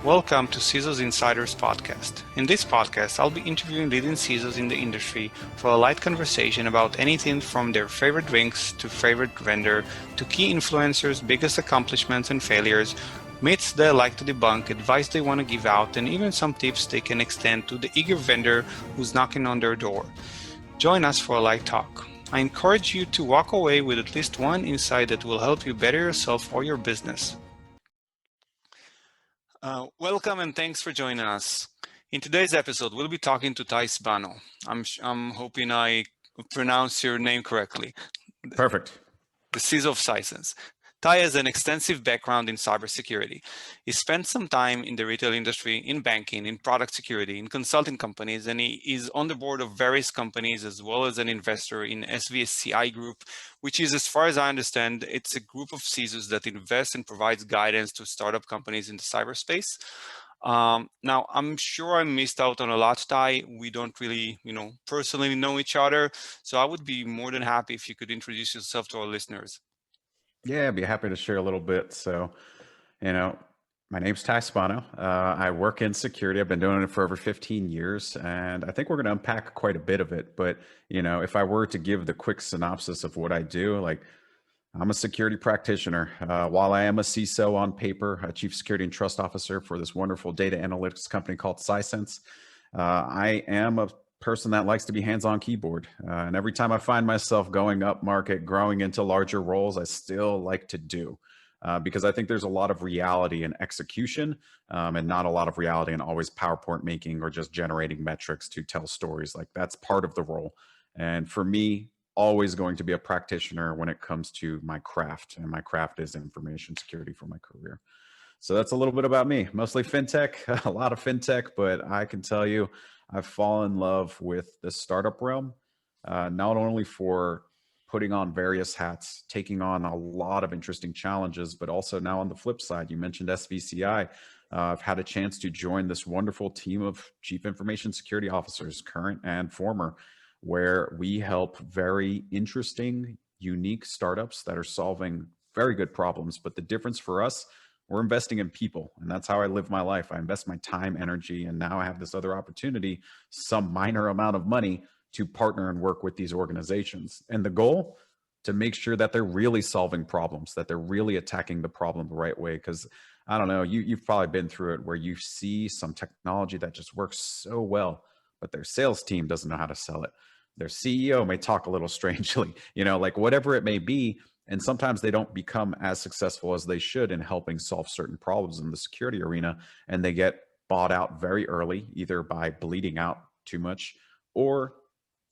Welcome to CISOs Insiders Podcast. In this podcast, I'll be interviewing leading CISOs in the industry for a light conversation about anything from their favorite drinks to favorite vendor to key influencers' biggest accomplishments and failures, myths they like to debunk, advice they want to give out, and even some tips they can extend to the eager vendor who's knocking on their door. Join us for a light talk. I encourage you to walk away with at least one insight that will help you better yourself or your business. Welcome and thanks for joining us. In today's episode, we'll be talking to Ty Sbano. I'm hoping I pronounce your name correctly. Perfect. The CISO of Sisense. Ty has an extensive background in cybersecurity. He spent some time in the retail industry, in banking, in product security, in consulting companies, and he is on the board of various companies as well as an investor in SVSCI Group, which is, as far as I understand, it's a group of CISOs that invests and provides guidance to startup companies in the cyberspace. Now, I'm sure I missed out on a lot, Ty. We don't really, personally know each other. So I would be more than happy if you could introduce yourself to our listeners. Yeah, I'd be happy to share a little bit. So, my name's Ty Sbano. I work in security. I've been doing it for over 15 years, and I think we're going to unpack quite a bit of it. But, if I were to give the quick synopsis of what I do, I'm a security practitioner. While I am a CISO on paper, a chief security and trust officer for this wonderful data analytics company called CISense, I am a person that likes to be hands-on keyboard. And every time I find myself going up market, growing into larger roles, I still like to do. Because I think there's a lot of reality in execution and not a lot of reality in always PowerPoint making or just generating metrics to tell stories. Like that's part of the role. And for me, always going to be a practitioner when it comes to my craft. And my craft is information security for my career. So that's a little bit about me, mostly fintech, a lot of fintech, but I can tell you, I've fallen in love with the startup realm, not only for putting on various hats, taking on a lot of interesting challenges, but also now on the flip side, you mentioned SVCI. I've had a chance to join this wonderful team of chief information security officers, current and former, where we help very interesting, unique startups that are solving very good problems. But the difference for us, we're investing in people, and that's how I live my life. I invest my time, energy, and now I have this other opportunity, some minor amount of money to partner and work with these organizations. And the goal, to make sure that they're really solving problems, that they're really attacking the problem the right way. Because I don't know, you've probably been through it where you see some technology that just works so well, but their sales team doesn't know how to sell it. Their CEO may talk a little strangely, whatever it may be. And sometimes they don't become as successful as they should in helping solve certain problems in the security arena. And they get bought out very early, either by bleeding out too much, or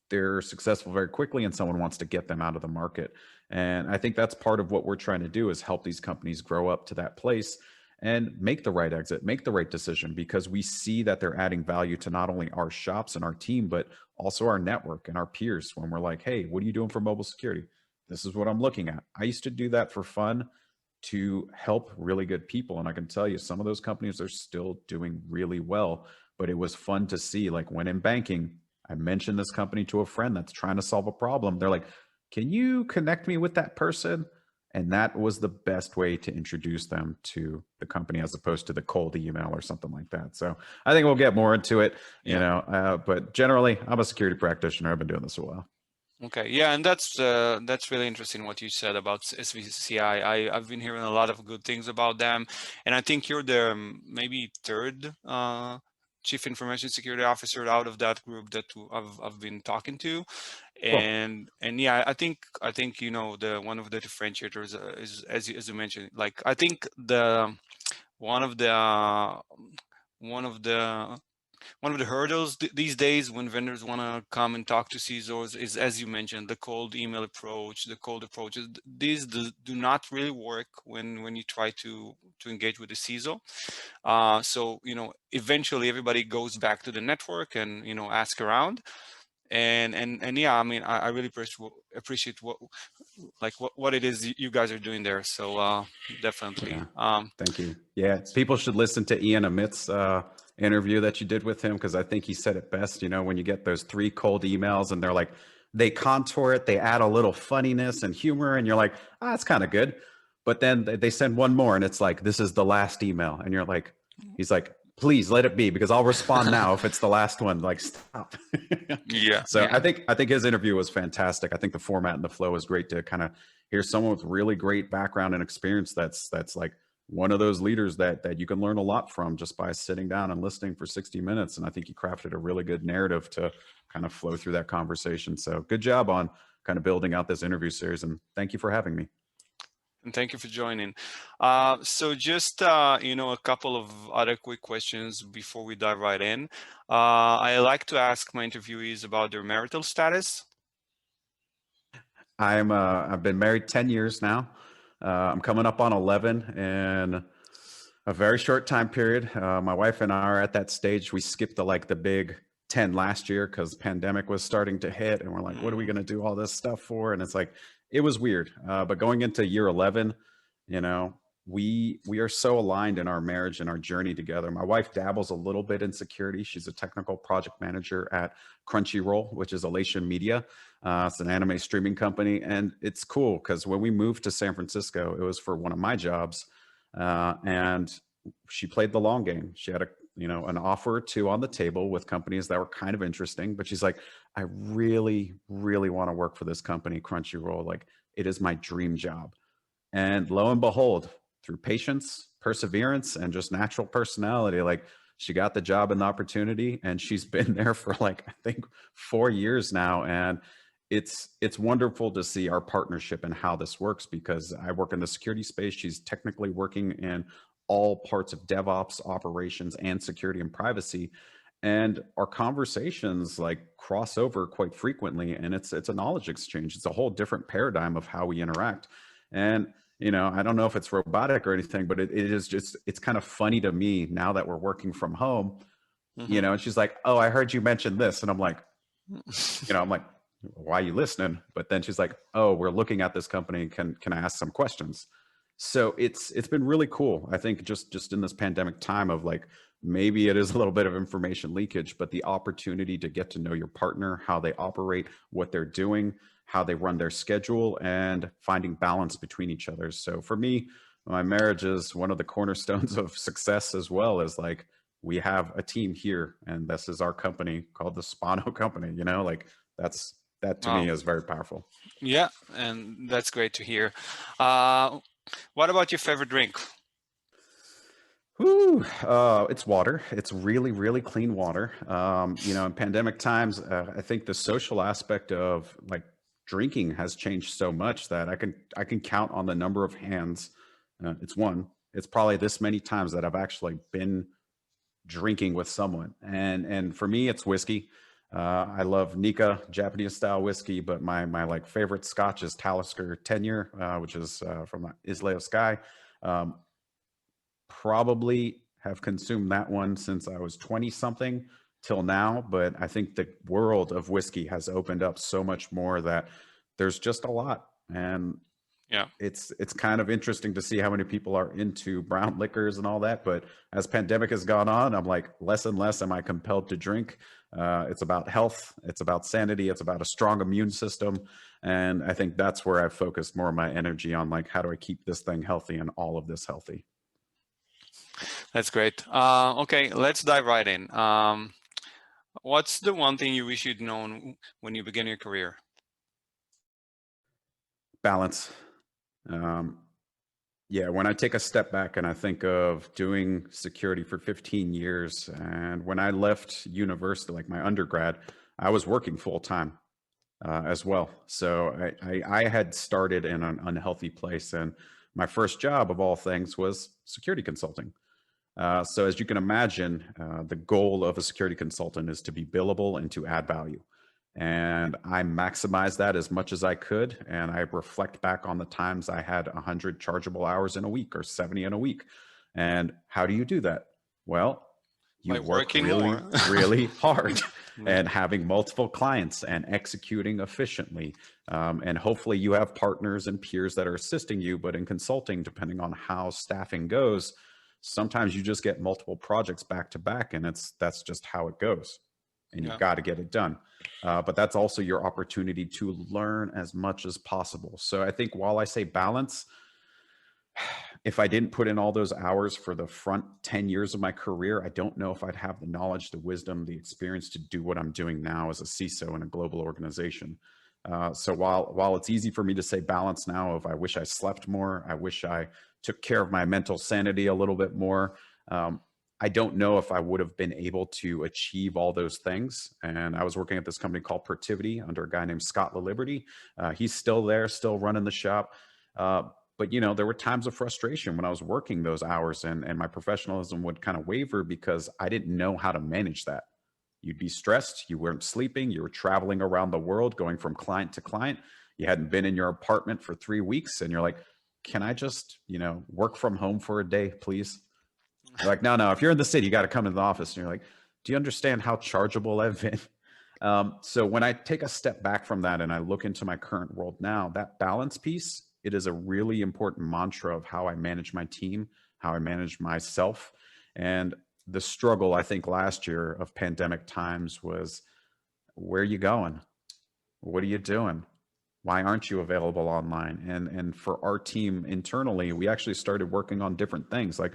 they're successful very quickly and someone wants to get them out of the market. And I think that's part of what we're trying to do, is help these companies grow up to that place and make the right exit, make the right decision, because we see that they're adding value to not only our shops and our team, but also our network and our peers when we're like, hey, what are you doing for mobile security? This is what I'm looking at. I used to do that for fun to help really good people. And I can tell you, some of those companies are still doing really well, but it was fun to see, like when in banking, I mentioned this company to a friend that's trying to solve a problem. They're like, can you connect me with that person? And that was the best way to introduce them to the company, as opposed to the cold email or something like that. So I think we'll get more into it, but generally I'm a security practitioner. I've been doing this a while. Okay, yeah, and that's really interesting what you said about SVCI. I've been hearing a lot of good things about them, and I think you're the maybe third chief information security officer out of that group that I've been talking to, and yeah, I think the one of the differentiators is as you mentioned, like I think the one of the one of the one of the hurdles these days when vendors want to come and talk to CISOs is, as you mentioned, the cold email approach, the cold approaches. These do not really work when you try to engage with the CISO. So eventually everybody goes back to the network and ask around. And yeah, I mean, I really appreciate what it is you guys are doing there. So definitely. Yeah. Thank you. Yeah, people should listen to Ian Amit's interview that you did with him, because I think he said it best. When you get those 3 cold emails and they're like, they contour it, they add a little funniness and humor, and you're like, that's kind of good. But then they send one more and it's like, this is the last email. And you're like, He's like, please let it be, because I'll respond now if it's the last one. Like, stop. Yeah, So yeah. I think his interview was fantastic. I think the format and the flow was great to kind of hear someone with really great background and experience. That's like one of those leaders that you can learn a lot from just by sitting down and listening for 60 minutes. And I think he crafted a really good narrative to kind of flow through that conversation. So good job on kind of building out this interview series. And thank you for having me. And thank you for joining. So just, a couple of other quick questions before we dive right in. I like to ask my interviewees about their marital status. I've been married 10 years now. I'm coming up on 11 in a very short time period. My wife and I are at that stage. We skipped the big 10 last year because pandemic was starting to hit, and we're like, what are we going to do all this stuff for? And it's like, it was weird. But going into year 11, you know, we are so aligned in our marriage and our journey together. My wife dabbles a little bit in security. She's a technical project manager at Crunchyroll, which is Elation Media. It's an anime streaming company, and it's cool because when we moved to San Francisco, it was for one of my jobs, and she played the long game. She had an offer or two on the table with companies that were kind of interesting, but she's like, I really, really want to work for this company, Crunchyroll. Like, it is my dream job. And lo and behold, through patience, perseverance, and just natural personality, like, she got the job and the opportunity, and she's been there for like, I think 4 years now. And it's wonderful to see our partnership and how this works, because I work in the security space. She's technically working in all parts of DevOps operations and security and privacy. And our conversations like cross over quite frequently, and it's a knowledge exchange. It's a whole different paradigm of how we interact. And I don't know if it's robotic or anything, but it is just, it's kind of funny to me now that we're working from home, Mm-hmm. and she's like, oh, I heard you mention this. And I'm like, I'm like, why are you listening? But then she's like, oh, we're looking at this company. Can I ask some questions? So it's been really cool. I think just in this pandemic time of like, maybe it is a little bit of information leakage, but the opportunity to get to know your partner, how they operate, what they're doing, how they run their schedule, and finding balance between each other. So for me, my marriage is one of the cornerstones of success, as well as like, we have a team here, and this is our company called the Sbano company. Like, that to me Wow. is very powerful. Yeah, and that's great to hear. Uh, what about your favorite drink? Whew, it's water. It's really, really clean water. In pandemic times, I think the social aspect of like drinking has changed so much that I can count on the number of hands. It's one. It's probably this many times that I've actually been drinking with someone, and for me, it's whiskey. I love Nika Japanese style whiskey, but my like favorite Scotch is Talisker 10-year, which is from Isle of Skye. Um, Probably have consumed that one since I was 20 something till now. But I think the world of whiskey has opened up so much more that there's just a lot. And Yeah. it's kind of interesting to see how many people are into brown liquors and all that. But as pandemic has gone on, I'm like, less and less am I compelled to drink. It's about health. It's about sanity. It's about a strong immune system. And I think that's where I've focused more of my energy on, like, how do I keep this thing healthy and all of this healthy? That's great. Okay, let's dive right in. What's the one thing you wish you'd known when you began your career? Balance. Um, yeah, when I take a step back and I think of doing security for 15 years, and when I left university, like my undergrad, I was working full time as well. So I had started in an unhealthy place, and my first job of all things was security consulting. So as you can imagine, the goal of a security consultant is to be billable and to add value. And I maximized that as much as I could. And I reflect back on the times I had 100 chargeable hours in a week or 70 in a week. And how do you do that? Well, you By work working really, more. really hard Yeah. and having multiple clients and executing efficiently. And hopefully you have partners and peers that are assisting you. But in consulting, depending on how staffing goes, sometimes you just get multiple projects back to back, and that's just how it goes. And you Yeah. got to get it done. But that's also your opportunity to learn as much as possible. So I think while I say balance, if I didn't put in all those hours for the front 10 years of my career, I don't know if I'd have the knowledge, the wisdom, the experience to do what I'm doing now as a CISO in a global organization. So while it's easy for me to say balance now, of I wish I slept more, I wish I took care of my mental sanity a little bit more. I don't know if I would have been able to achieve all those things. And I was working at this company called Pertivity under a guy named Scott LaLiberty. He's still there, still running the shop. But there were times of frustration when I was working those hours, and my professionalism would kind of waver because I didn't know how to manage that. You'd be stressed, you weren't sleeping, you were traveling around the world, going from client to client. You hadn't been in your apartment for 3 weeks, and you're like, can I just, work from home for a day, please? They're like, no, if you're in the city, you got to come to the office. And you're like, do you understand how chargeable I've been? So when I take a step back from that and I look into my current world now, that balance piece, it is a really important mantra of how I manage my team, how I manage myself. And the struggle, I think, last year of pandemic times was, where are you going? What are you doing? Why aren't you available online? And for our team internally, we actually started working on different things. Like,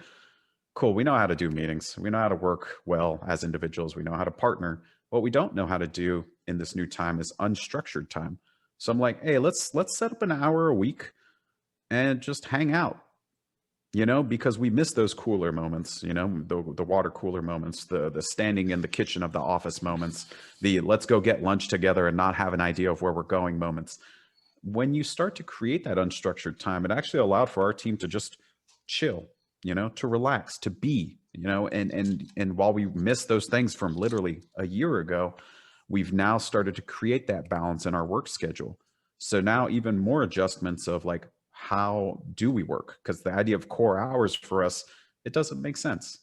cool, we know how to do meetings. We know how to work well as individuals. We know how to partner. What we don't know how to do in this new time is unstructured time. So I'm like, hey, let's set up an hour a week and just hang out, because we miss those cooler moments, the water cooler moments, the standing in the kitchen of the office moments, the let's go get lunch together and not have an idea of where we're going moments. When you start to create that unstructured time, it actually allowed for our team to just chill, to relax, to be, and while we miss those things from literally a year ago, we've now started to create that balance in our work schedule. So now even more adjustments of like, how do we work? Because the idea of core hours for us, it doesn't make sense.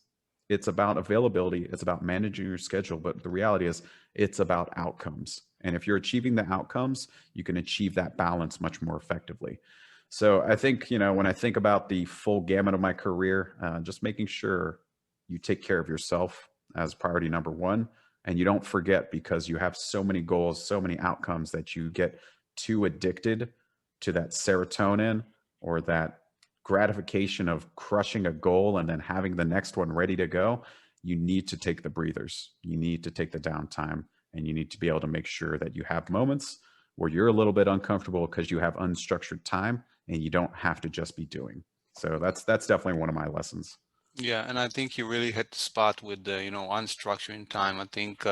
It's about availability. It's about managing your schedule. But the reality is it's about outcomes. And if you're achieving the outcomes, you can achieve that balance much more effectively. So I think, when I think about the full gamut of my career, just making sure you take care of yourself as priority number one. And you don't forget, because you have so many goals, so many outcomes, that you get too addicted to that serotonin or that gratification of crushing a goal and then having the next one ready to go. You need to take the breathers. You need to take the downtime, and you need to be able to make sure that you have moments where you're a little bit uncomfortable because you have unstructured time and you don't have to just be doing. So that's definitely one of my lessons. Yeah, and I think you really hit the spot with the, unstructuring time. I think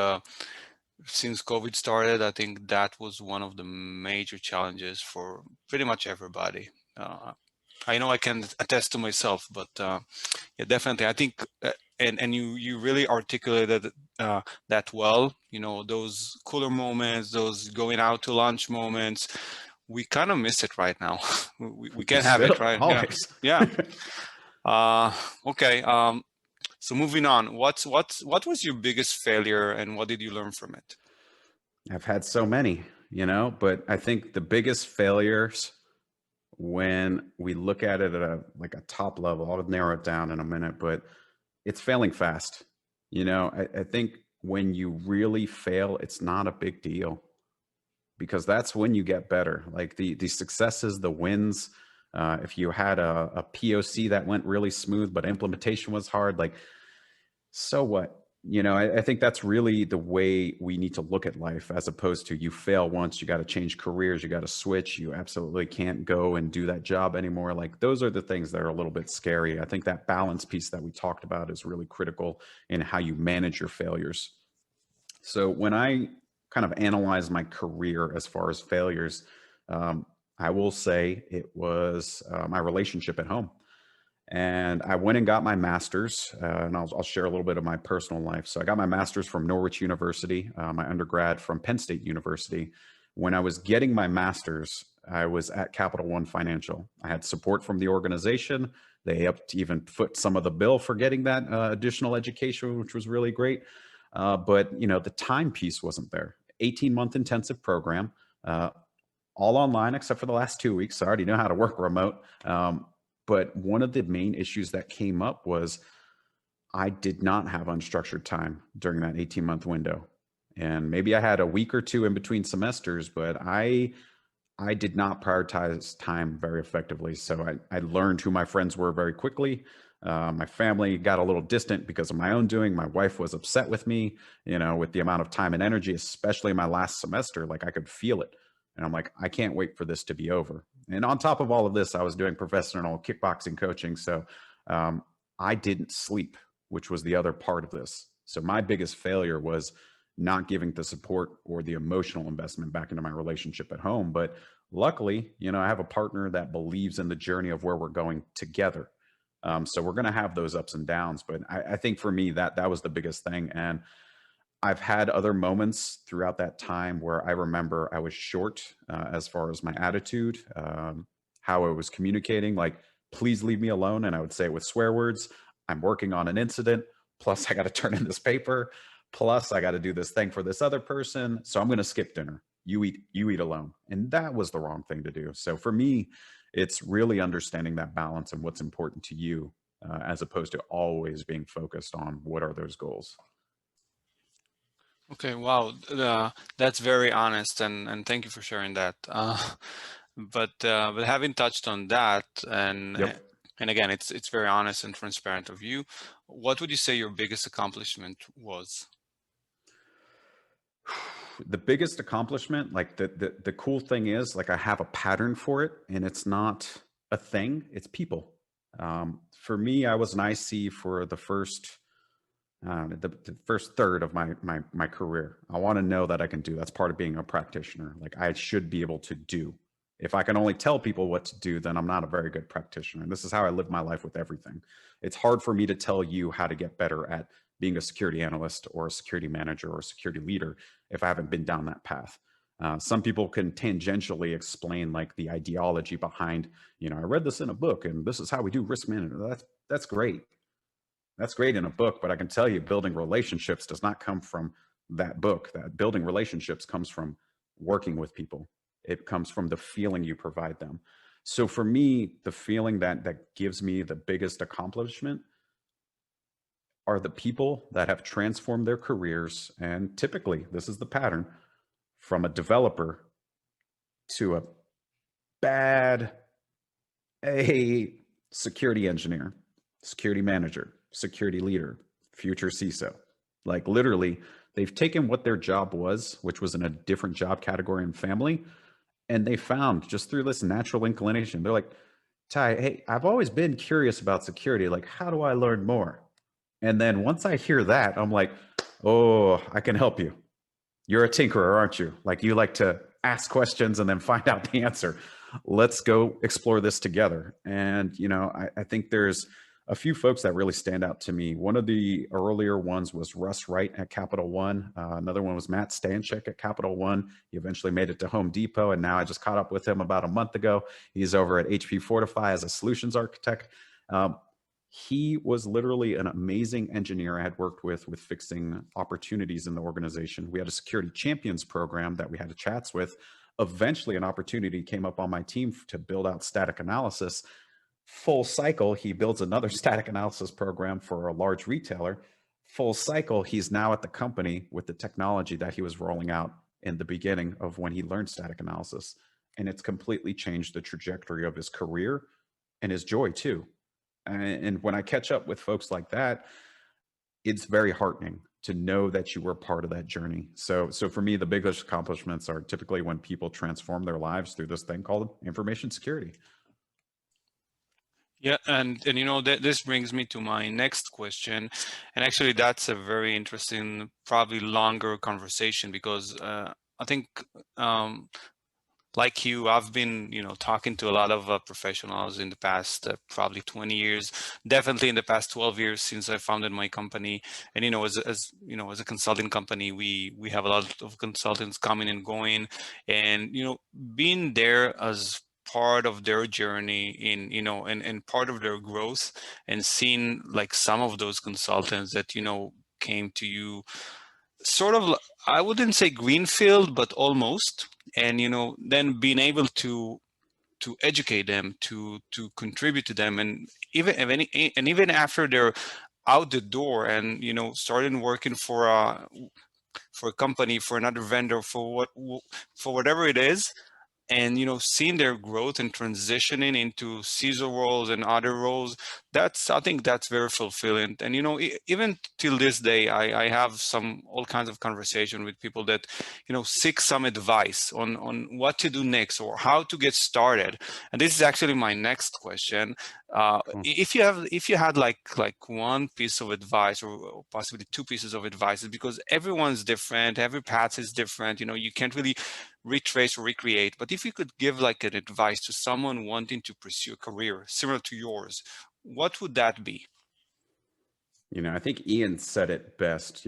since COVID started, I think that was one of the major challenges for pretty much everybody. I know I can attest to myself, but yeah, definitely. I think, and you really articulated that well. Those cooler moments, those going out to lunch moments, we kind of miss it right now. we can't have it, Still, right? Yeah, always. yeah. Okay. So moving on, what was your biggest failure, and what did you learn from it? I've had so many, but I think the biggest failures, when we look at it at a top level, I'll narrow it down in a minute, but it's failing fast. I think when you really fail, it's not a big deal, because that's when you get better. Like the successes, the wins. If you had a POC that went really smooth, but implementation was hard, like, so what? I think that's really the way we need to look at life, as opposed to you fail once, you got to change careers, you got to switch, you absolutely can't go and do that job anymore. Like, those are the things that are a little bit scary. I think that balance piece that we talked about is really critical in how you manage your failures. So when I kind of analyze my career as far as failures, I will say it was my relationship at home. And I went and got my master's, and I'll share a little bit of my personal life. So I got my master's from Norwich University, my undergrad from Penn State University. When I was getting my master's, I was at Capital One Financial. I had support from the organization. They helped even foot some of the bill for getting that additional education, which was really great. But the time piece wasn't there. 18-month intensive program, all online except for the last 2 weeks. So I already know how to work remote. But one of the main issues that came up was I did not have unstructured time during that 18-month window. And maybe I had a week or two in between semesters, but I I did not prioritize time very effectively. So I learned who my friends were very quickly. My family got a little distant because of my own doing. My wife was upset with me, with the amount of time and energy, especially my last semester. Like I could feel it. And I'm like, I can't wait for this to be over. And on top of all of this, I was doing professional kickboxing coaching. So um, I didn't sleep, which was the other part of this. So my biggest failure was not giving the support or the emotional investment back into my relationship at home. But luckily, I have a partner that believes in the journey of where we're going together. So we're going to have those ups and downs. But I think for me, that was the biggest thing. And I've had other moments throughout that time where I remember I was short as far as my attitude, how I was communicating, like, please leave me alone. And I would say it with swear words. I'm working on an incident. Plus, I got to turn in this paper. Plus, I got to do this thing for this other person. So I'm going to skip dinner. You eat alone. And that was the wrong thing to do. So for me, it's really understanding that balance and what's important to you as opposed to always being focused on what are those goals. Okay, wow, that's very honest, and thank you for sharing that. But having touched on that, Yep. and again, it's very honest and transparent of you. What would you say your biggest accomplishment was? The biggest accomplishment, like the cool thing is, like I have a pattern for it, and it's not a thing; it's people. For me, I was an IC for the first the first third of my career. I want to know that I can do. That's part of being a practitioner. Like I should be able to do. If I can only tell people what to do, then I'm not a very good practitioner. And this is how I live my life with everything. It's hard for me to tell you how to get better at being a security analyst or a security manager or a security leader if I haven't been down that path. Some people can tangentially explain like the ideology behind, I read this in a book and this is how we do risk management. That's great. That's great in a book, but I can tell you building relationships does not come from that book. That building relationships comes from working with people. It comes from the feeling you provide them. So for me, the feeling that gives me the biggest accomplishment are the people that have transformed their careers. And typically, this is the pattern from a developer to a bad a security engineer, security manager, security leader, future CISO. Like literally, they've taken what their job was, which was in a different job category and family, and they found just through this natural inclination, they're like, Ty, hey, I've always been curious about security. Like, how do I learn more? And then once I hear that, I'm like, oh, I can help you. You're a tinkerer, aren't you? Like you like to ask questions and then find out the answer. Let's go explore this together. And, I think there's a few folks that really stand out to me. One of the earlier ones was Russ Wright at Capital One. Another one was Matt Stanchik at Capital One. He eventually made it to Home Depot, and now I just caught up with him about a month ago. He's over at HP Fortify as a solutions architect. He was literally an amazing engineer I had worked with fixing opportunities in the organization. We had a security champions program that we had chats with. Eventually, an opportunity came up on my team to build out static analysis. Full cycle, he builds another static analysis program for a large retailer. Full cycle, he's now at the company with the technology that he was rolling out in the beginning of when he learned static analysis. And it's completely changed the trajectory of his career and his joy too. And when I catch up with folks like that, it's very heartening to know that you were part of that journey. So for me, the biggest accomplishments are typically when people transform their lives through this thing called information security. Yeah, and this brings me to my next question, and actually that's a very interesting, probably longer conversation because I think like you, I've been, talking to a lot of professionals in the past probably 20 years, definitely in the past 12 years since I founded my company. And, as a consulting company, we have a lot of consultants coming and going, and, being there as part of their journey and part of their growth, and seeing like some of those consultants that, came to you sort of, I wouldn't say greenfield, but almost. And then being able to educate them, to contribute to them, and even after they're out the door and starting working for a company, for another vendor, for whatever it is, and seeing their growth and transitioning into CISO roles and other roles, I think that's very fulfilling. And even till this day, I have all kinds of conversation with people that seek some advice on what to do next or how to get started. And this is actually my next question. Cool. If you had like one piece of advice, or possibly two pieces of advice, because everyone's different, every path is different, you can't really retrace or recreate. But if you could give like an advice to someone wanting to pursue a career similar to yours, what would that be? I think Ian said it best,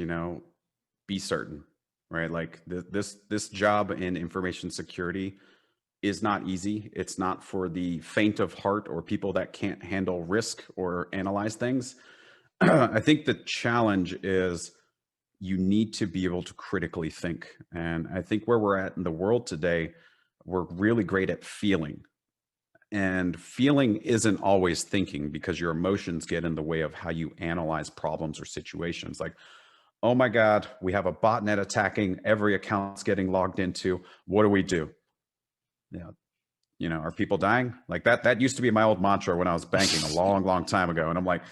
be certain, right? Like this job in information security is not easy. It's not for the faint of heart or people that can't handle risk or analyze things. I think the challenge is you need to be able to critically think. And I think where we're at in the world today, we're really great at feeling. And feeling isn't always thinking because your emotions get in the way of how you analyze problems or situations. Like, oh my God, we have a botnet attacking, every account's getting logged into. What do we do? Yeah. Are people dying? Like that used to be my old mantra when I was banking a long time ago. And I'm like,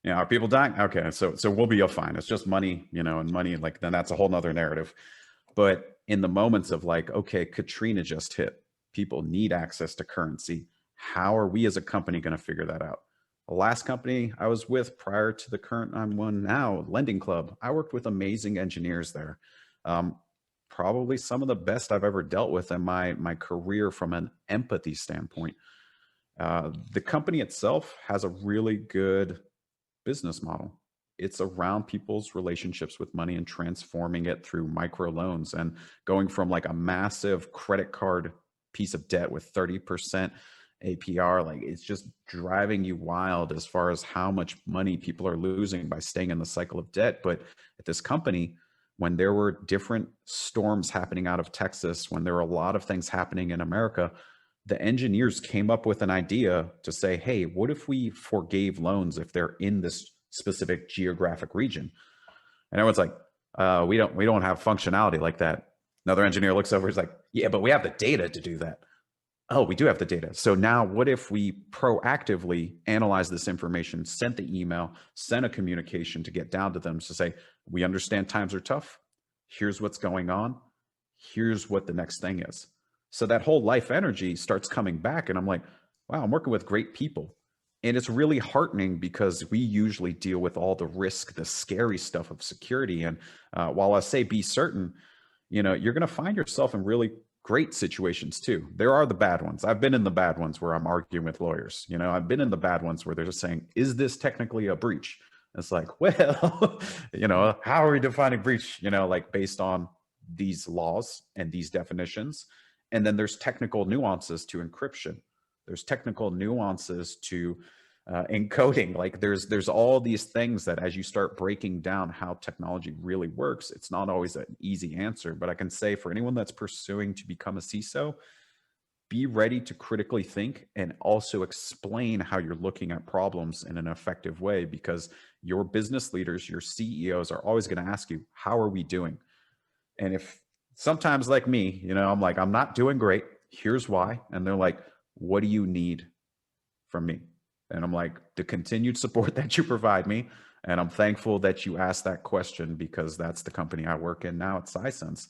are people dying? Okay, so we'll be fine. It's just money, and money, like then that's a whole nother narrative. But in the moments of like, okay, Katrina just hit, people need access to currency. How are we as a company going to figure that out? The last company I was with prior to the current I'm one now, Lending Club, I worked with amazing engineers there. Probably some of the best I've ever dealt with in my career from an empathy standpoint. The company itself has a really good business model. It's around people's relationships with money and transforming it through micro loans and going from like a massive credit card piece of debt with 30% APR. Like it's just driving you wild as far as how much money people are losing by staying in the cycle of debt. But at this company, when there were different storms happening out of Texas, when there were a lot of things happening in America, the engineers came up with an idea to say, hey, what if we forgave loans if they're in this specific geographic region? And everyone's like, we don't have functionality like that. Another engineer looks over, he's like, yeah, but we have the data to do that. Oh, we do have the data. So now what if we proactively analyze this information, sent the email, sent a communication to get down to them to say, we understand times are tough. Here's what's going on. Here's what the next thing is. So that whole life energy starts coming back. And I'm like, wow, I'm working with great people. And it's really heartening because we usually deal with all the risk, the scary stuff of security. And while I say be certain, you're going to find yourself in really great situations too. There are the bad ones. I've been in the bad ones where I'm arguing with lawyers. I've been in the bad ones where they're just saying, is this technically a breach? It's like, well, how are we defining breach? Like based on these laws and these definitions. And then there's technical nuances to encryption. There's technical nuances to encoding. Like there's all these things that as you start breaking down how technology really works, it's not always an easy answer. But I can say for anyone that's pursuing to become a CISO, be ready to critically think and also explain how you're looking at problems in an effective way, because your business leaders, your CEOs are always going to ask you, how are we doing? And if sometimes like me, I'm like, I'm not doing great. Here's why. And they're like, what do you need from me? And I'm like, the continued support that you provide me. And I'm thankful that you asked that question because that's the company I work in now at Sisense.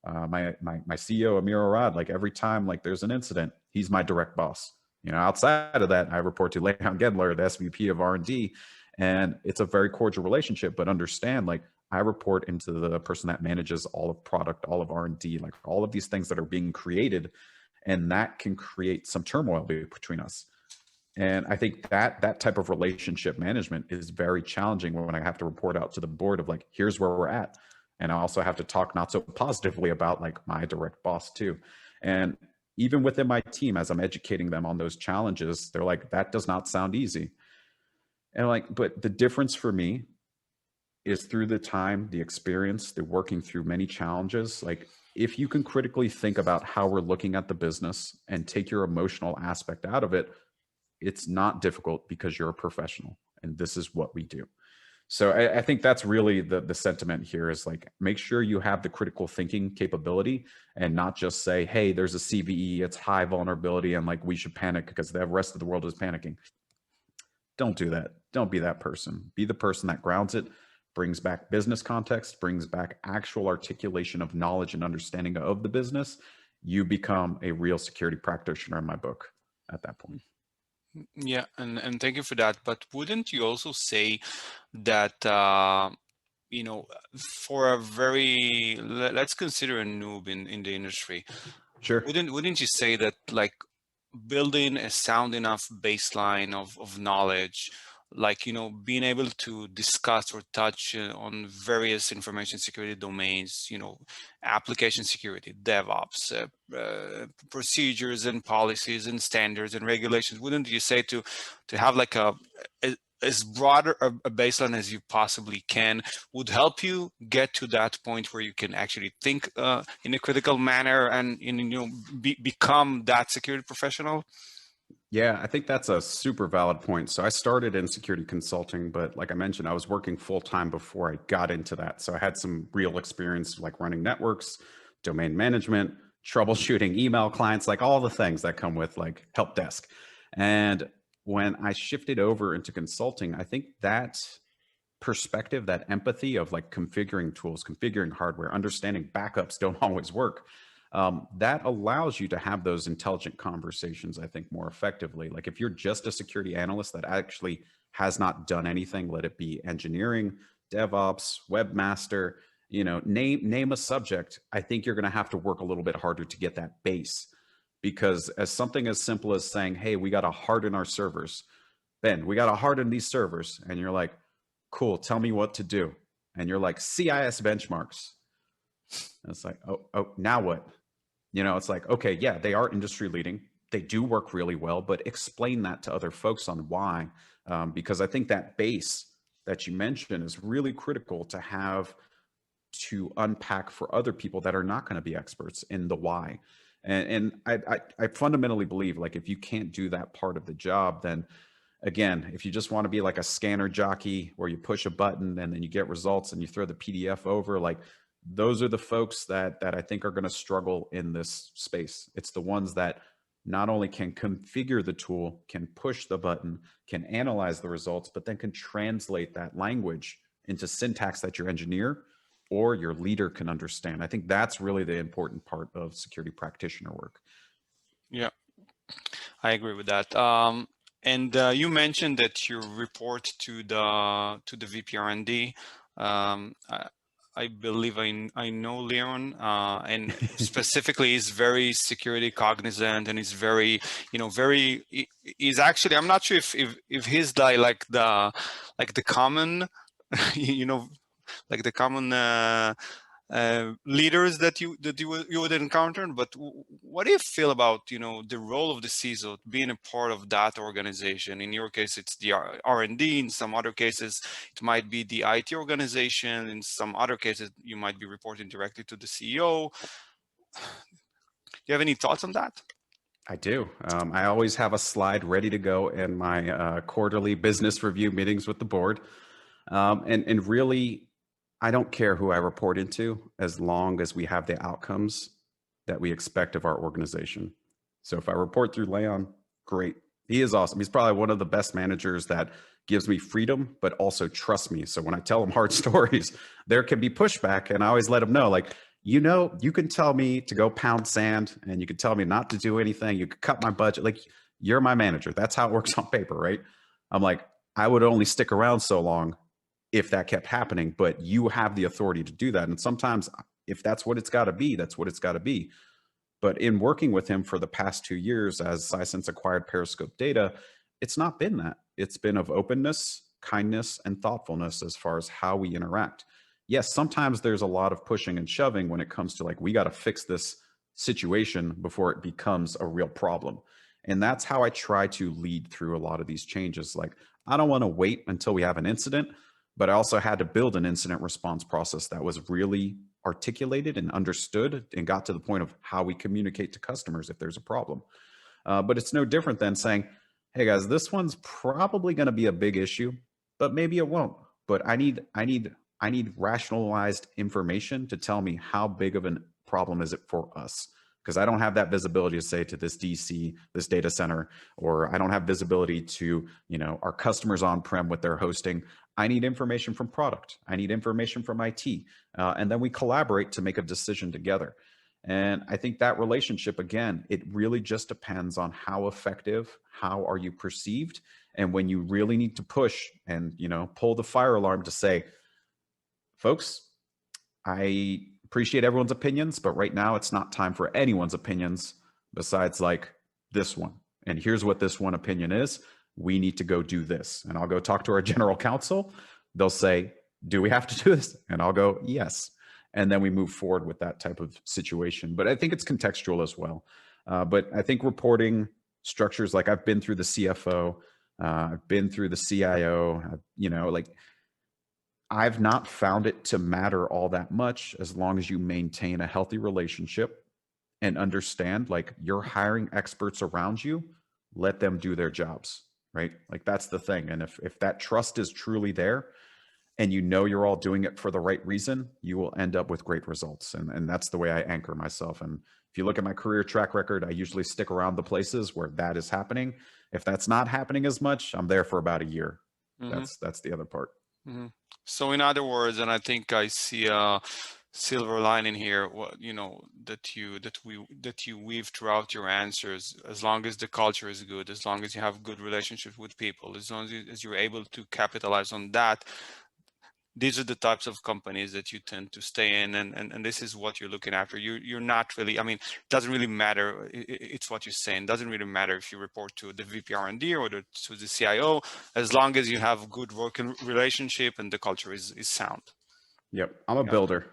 My CEO, Amir Arad, like every time like there's an incident, he's my direct boss. Outside of that, I report to Leon Gedler, the SVP of R&D, and it's a very cordial relationship. But understand, like I report into the person that manages all of product, all of R&D, like all of these things that are being created, and that can create some turmoil between us. And I think that type of relationship management is very challenging when I have to report out to the board of like, here's where we're at. And I also have to talk not so positively about like my direct boss too. And even within my team, as I'm educating them on those challenges, they're like, that does not sound easy. And I'm like, but the difference for me is through the time, the experience, the working through many challenges. Like if you can critically think about how we're looking at the business and take your emotional aspect out of it, it's not difficult because you're a professional and this is what we do. So I think that's really the sentiment here is like, make sure you have the critical thinking capability and not just say, hey, there's a CVE, it's high vulnerability, and like we should panic because the rest of the world is panicking. Don't do that. Don't be that person. Be the person that grounds it, brings back business context, brings back actual articulation of knowledge and understanding of the business. You become a real security practitioner in my book at that point. Yeah, and thank you for that. But wouldn't you also say that you know, for a very let's consider a noob in the industry, Sure. wouldn't you say that like building a sound enough baseline of knowledge, like, you know, being able to discuss or touch on various information security domains, you know, application security, DevOps, procedures and policies and standards and regulations, wouldn't you say to have like a as broader a baseline as you possibly can would help you get to that point where you can actually think in a critical manner and you know become that security professional? Yeah, I think that's a super valid point. So I started in security consulting, but like I mentioned, I was working full time before I got into that. So I had some real experience like running networks, domain management, troubleshooting email clients, like all the things that come with like help desk. And when I shifted over into consulting, I think that perspective, that empathy of like configuring tools, configuring hardware, understanding backups don't always work. That allows you to have those intelligent conversations, I think, more effectively. Like if you're just a security analyst that actually has not done anything, let it be engineering, DevOps, webmaster, you know, name a subject, I think you're going to have to work a little bit harder to get that base. Because as something as simple as saying, hey, we got to harden our servers, Ben, we got to harden these servers. And you're like, cool, tell me what to do. And you're like, CIS benchmarks. And it's like, oh, now what? You know, it's like, okay, yeah, they are industry leading. They do work really well, but explain that to other folks on why. Because I think that base that you mentioned is really critical to have to unpack for other people that are not going to be experts in the why. And I fundamentally believe like if you can't do that part of the job, then again, if you just want to be like a scanner jockey where you push a button and then you get results and you throw the PDF over, like those are the folks that I think are going to struggle in this space. It's the ones that not only can configure the tool, can push the button, can analyze the results, but then can translate that language into syntax that your engineer or your leader can understand. I think that's really the important part of security practitioner work. Yeah, I agree with that. And you mentioned that you report to the VP R&D. I believe I know Leon, and specifically he's very security cognizant, and he's very, you know, very. He's actually, I'm not sure if he's like the common, you know, like the common leaders that you would encounter. But what do you feel about, you know, the role of the CISO being a part of that organization? In your case, it's the R&D. In some other cases, it might be the IT organization. In some other cases, you might be reporting directly to the CEO. Do you have any thoughts on that? I do. I always have a slide ready to go in my quarterly business review meetings with the board. And really, I don't care who I report into as long as we have the outcomes that we expect of our organization. So if I report through Leon, great. He is awesome. He's probably one of the best managers that gives me freedom, but also trusts me. So when I tell him hard stories, there can be pushback. And I always let him know, like, you know, you can tell me to go pound sand and you can tell me not to do anything. You could cut my budget. Like, you're my manager. That's how it works on paper, right? I'm like, I would only stick around so long if that kept happening, but you have the authority to do that. And sometimes if that's what it's got to be, that's what it's got to be. But in working with him for the past 2 years as Sisense acquired Periscope data, it's not been that. It's been of openness, kindness, and thoughtfulness as far as how we interact. Yes, sometimes there's a lot of pushing and shoving when it comes to like, we got to fix this situation before it becomes a real problem. And that's how I try to lead through a lot of these changes. Like, I don't want to wait until we have an incident, but I also had to build an incident response process that was really articulated and understood and got to the point of how we communicate to customers if there's a problem. But it's no different than saying, hey guys, this one's probably going to be a big issue, but maybe it won't. but I need rationalized information to tell me how big of a problem is it for us, because I don't have that visibility to say to this DC, this data center, or I don't have visibility to, our customers on-prem with their hosting. I need information from product. I need information from IT. And then we collaborate to make a decision together. And I think that relationship, again, it really just depends on how effective, how are you perceived, and when you really need to push and, pull the fire alarm to say, folks, I appreciate everyone's opinions, but right now it's not time for anyone's opinions besides like this one. And here's what this one opinion is. We need to go do this. And I'll go talk to our general counsel. They'll say, do we have to do this? And I'll go, yes. And then we move forward with that type of situation. But I think it's contextual as well. But I think reporting structures, like I've been through the CFO, I've been through the CIO, I've not found it to matter all that much as long as you maintain a healthy relationship and understand, like, you're hiring experts around you, let them do their jobs, right? Like, that's the thing. And if that trust is truly there and you're all doing it for the right reason, you will end up with great results. And that's the way I anchor myself. And if you look at my career track record, I usually stick around the places where that is happening. If that's not happening as much, I'm there for about a year. Mm-hmm. That's the other part. Mm-hmm. So in other words, and I think I see a silver lining here, that you weave throughout your answers. As long as the culture is good, as long as you have good relationships with people, as long as you're able to capitalize on that, these are the types of companies that you tend to stay in, and this is what you're looking after. You're not really, I mean, it doesn't really matter. It's what you're saying. It doesn't really matter if you report to the VP R&D or to the CIO, as long as you have good working relationship and the culture is sound. Yep, I'm a builder.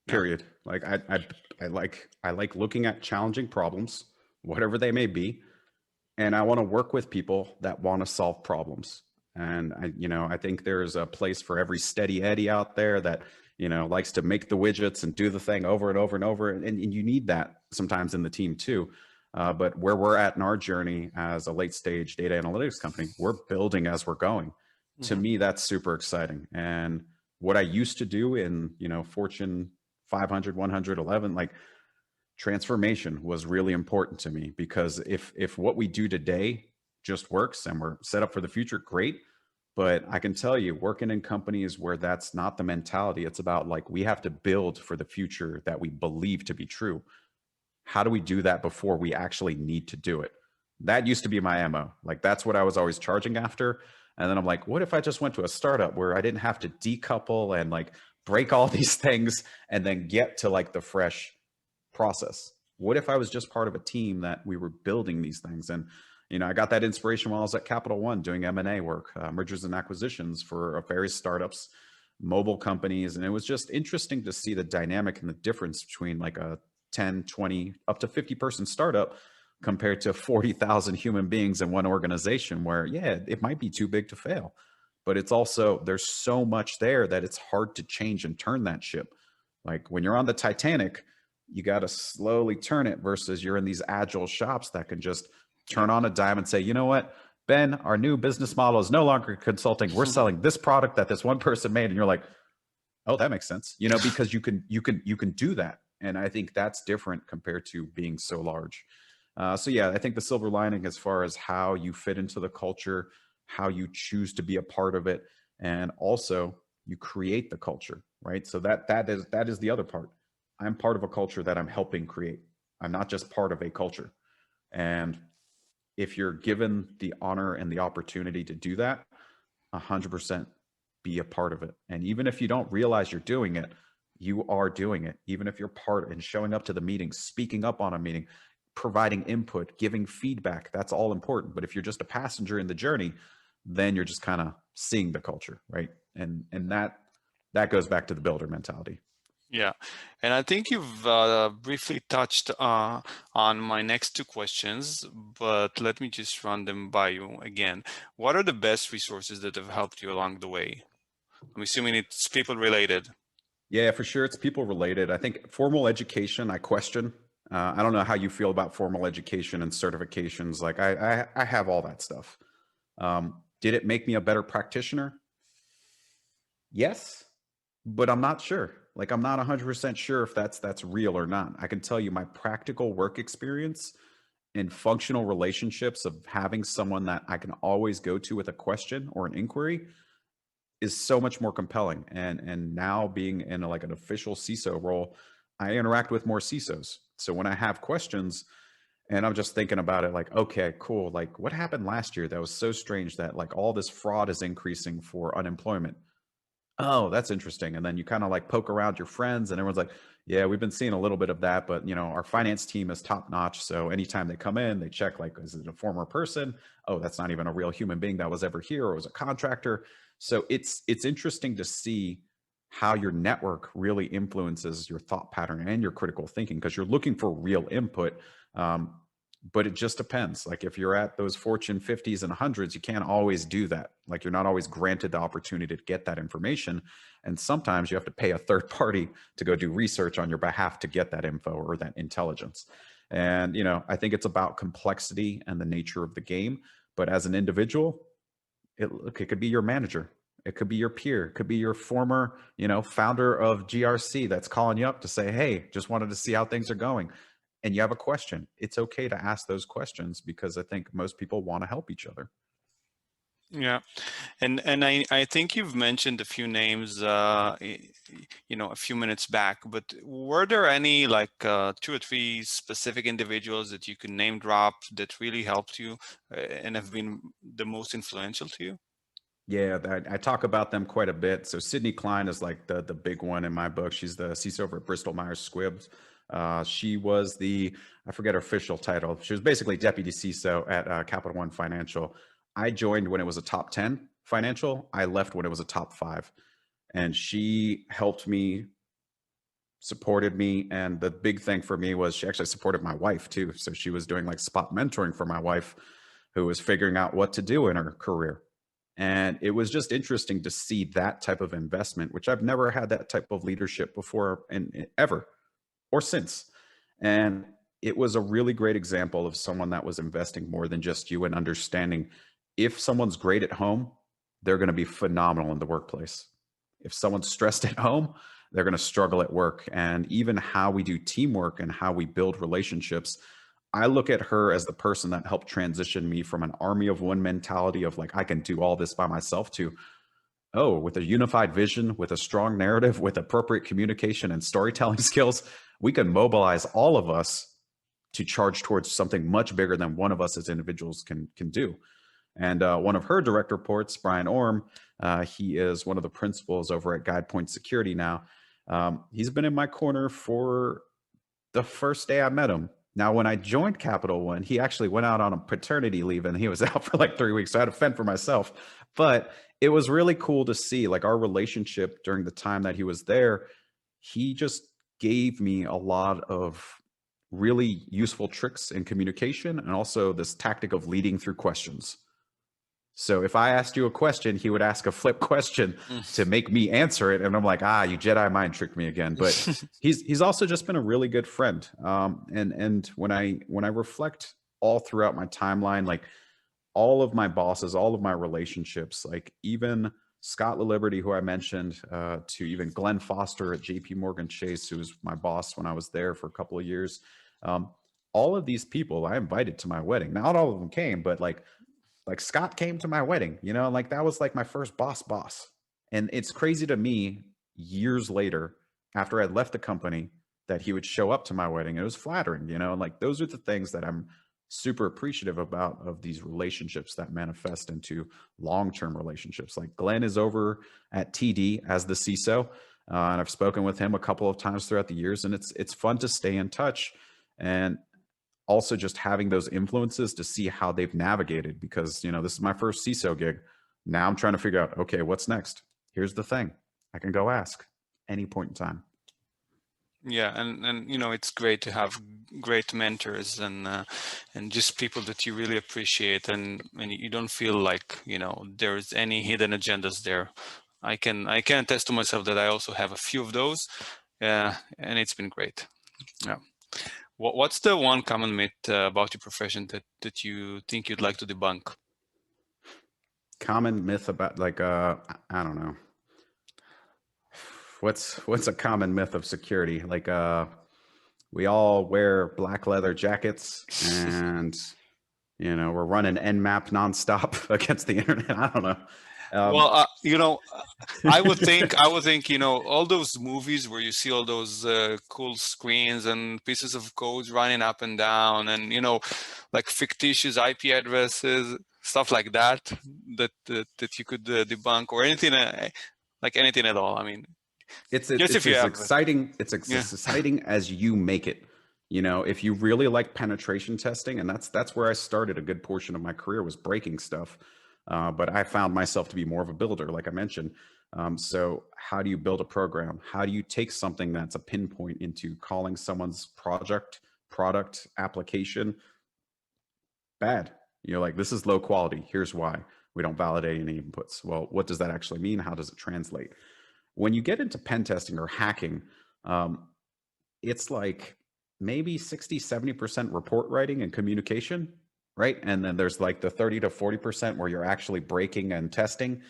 Period. Like I like looking at challenging problems, whatever they may be, and I want to work with people that want to solve problems. And I think there's a place for every steady Eddie out there that, likes to make the widgets and do the thing over and over and over. And you need that sometimes in the team too. But where we're at in our journey as a late stage data analytics company, we're building as we're going. Mm-hmm. To me, that's super exciting. And what I used to do in, Fortune 500, 111, like, transformation was really important to me, because if what we do today just works and we're set up for the future, great. But I can tell you, working in companies where that's not the mentality, it's about, like, we have to build for the future that we believe to be true. How do we do that before we actually need to do it? That used to be my MO. Like, that's what I was always charging after. And then I'm like, what if I just went to a startup where I didn't have to decouple and like break all these things and then get to like the fresh process? What if I was just part of a team that we were building these things? And I got that inspiration while I was at Capital One doing M&A work, mergers and acquisitions for various startups, mobile companies. And it was just interesting to see the dynamic and the difference between like a 10, 20, up to 50 person startup compared to 40,000 human beings in one organization where, yeah, it might be too big to fail. But it's also, there's so much there that it's hard to change and turn that ship. Like when you're on the Titanic, you got to slowly turn it versus you're in these agile shops that can just turn on a dime and say, you know what, Ben, our new business model is no longer consulting. We're selling this product that this one person made. And you're like, oh, that makes sense. Because you can do that. And I think that's different compared to being so large. So yeah, I think the silver lining as far as how you fit into the culture, how you choose to be a part of it, and also you create the culture, right? So that is the other part. I'm part of a culture that I'm helping create. I'm not just part of a culture. And if you're given the honor and the opportunity to do that, 100% be a part of it. And even if you don't realize you're doing it, you are doing it. Even if you're part and showing up to the meeting, speaking up on a meeting, providing input, giving feedback, that's all important. But if you're just a passenger in the journey, then you're just kind of seeing the culture, right? And that goes back to the builder mentality. Yeah, and I think you've briefly touched on my next two questions, but let me just run them by you again. What are the best resources that have helped you along the way? I'm assuming it's people related. Yeah, for sure. It's people related. I think formal education, I question. I don't know how you feel about formal education and certifications. Like I have all that stuff. Did it make me a better practitioner? Yes, but I'm not sure. Like I'm not 100% sure if that's real or not. I can tell you my practical work experience and functional relationships of having someone that I can always go to with a question or an inquiry is so much more compelling. And now being in like an official CISO role, I interact with more CISOs. So when I have questions and I'm just thinking about it like, okay, cool. Like what happened last year that was so strange that like all this fraud is increasing for unemployment? Oh, that's interesting. And then you kind of like poke around your friends and everyone's like, yeah, we've been seeing a little bit of that, but you know, our finance team is top notch. So anytime they come in, they check like, is it a former person? Oh, that's not even a real human being that was ever here or was a contractor. So it's interesting to see how your network really influences your thought pattern and your critical thinking because you're looking for real input. Um, but it just depends. Like if you're at those Fortune 50s and 100s, you can't always do that. Like you're not always granted the opportunity to get that information. And sometimes you have to pay a third party to go do research on your behalf to get that info or that intelligence. And, you know, I think it's about complexity and the nature of the game. But as an individual, it could be your manager. It could be your peer. It could be your former, you know, founder of GRC that's calling you up to say, hey, just wanted to see how things are going. And you have a question. It's okay to ask those questions because I think most people want to help each other. Yeah, and I think you've mentioned a few names, you know, a few minutes back. But were there any like 2 or 3 specific individuals that you could name drop that really helped you and have been the most influential to you? Yeah, I talk about them quite a bit. So Sydney Klein is like the big one in my book. She's the CISO over at Bristol Myers Squibb. She was the, I forget her official title. She was basically deputy CISO at Capital One Financial. I joined when it was a top 10 financial. I left when it was a top 5. And she helped me, supported me. And the big thing for me was she actually supported my wife too. So she was doing like spot mentoring for my wife, who was figuring out what to do in her career. And it was just interesting to see that type of investment, which I've never had that type of leadership before and ever or since. And it was a really great example of someone that was investing more than just you and understanding if someone's great at home, they're going to be phenomenal in the workplace. If someone's stressed at home, they're going to struggle at work. And even how we do teamwork and how we build relationships, I look at her as the person that helped transition me from an army of one mentality of like, I can do all this by myself to, oh, with a unified vision, with a strong narrative, with appropriate communication and storytelling skills, we can mobilize all of us to charge towards something much bigger than one of us as individuals can do. And one of her direct reports, Brian Orm, he is one of the principals over at GuidePoint Security now. He's been in my corner for the first day I met him. Now, when I joined Capital One, he actually went out on a paternity leave and he was out for like 3 weeks. So I had to fend for myself. But it was really cool to see like our relationship during the time that he was there. He just gave me a lot of really useful tricks in communication and also this tactic of leading through questions. So if I asked you a question, he would ask a flip question to make me answer it, and I'm like, you Jedi mind tricked me again. But he's also just been a really good friend. And when I reflect all throughout my timeline, like all of my bosses, all of my relationships, like even Scott LaLiberty, who I mentioned, to even Glenn Foster at JP Morgan Chase, who was my boss when I was there for a couple of years. All of these people I invited to my wedding. Not all of them came, but like Scott came to my wedding, you know, like that was like my first boss. And it's crazy to me years later, after I'd left the company, that he would show up to my wedding. It was flattering, you know, and like those are the things that I'm super appreciative about of these relationships that manifest into long-term relationships. Like Glenn is over at TD as the CISO. And I've spoken with him a couple of times throughout the years, and it's fun to stay in touch. And also just having those influences to see how they've navigated because, you know, this is my first CISO gig. Now I'm trying to figure out, okay, what's next? Here's the thing. I can go ask any point in time. Yeah, and you know, it's great to have great mentors and just people that you really appreciate, and you don't feel like, you know, there's any hidden agendas there. I can attest to myself that I also have a few of those. Yeah, and it's been great. Yeah. What's the one common myth about your profession that you think you'd like to debunk? Common myth about like, I don't know. what's a common myth of security? Like we all wear black leather jackets and we're running Nmap nonstop against the internet. I don't know. Well, I would think, all those movies where you see all those cool screens and pieces of code running up and down, and like fictitious IP addresses, stuff like that, that you could debunk, or anything, like anything at all. I mean, it's just it's if you as have, exciting yeah. as exciting as you make it. If you really like penetration testing, and that's where I started a good portion of my career, was breaking stuff. But I found myself to be more of a builder, like I mentioned. So how do you build a program? How do you take something that's a pinpoint into calling someone's project, product, application bad? You're like, this is low quality. Here's why. We don't validate any inputs. Well, what does that actually mean? How does it translate? When you get into pen testing or hacking, it's like maybe 60-70% report writing and communication, right? And then there's like the 30 to 40% where you're actually breaking and testing.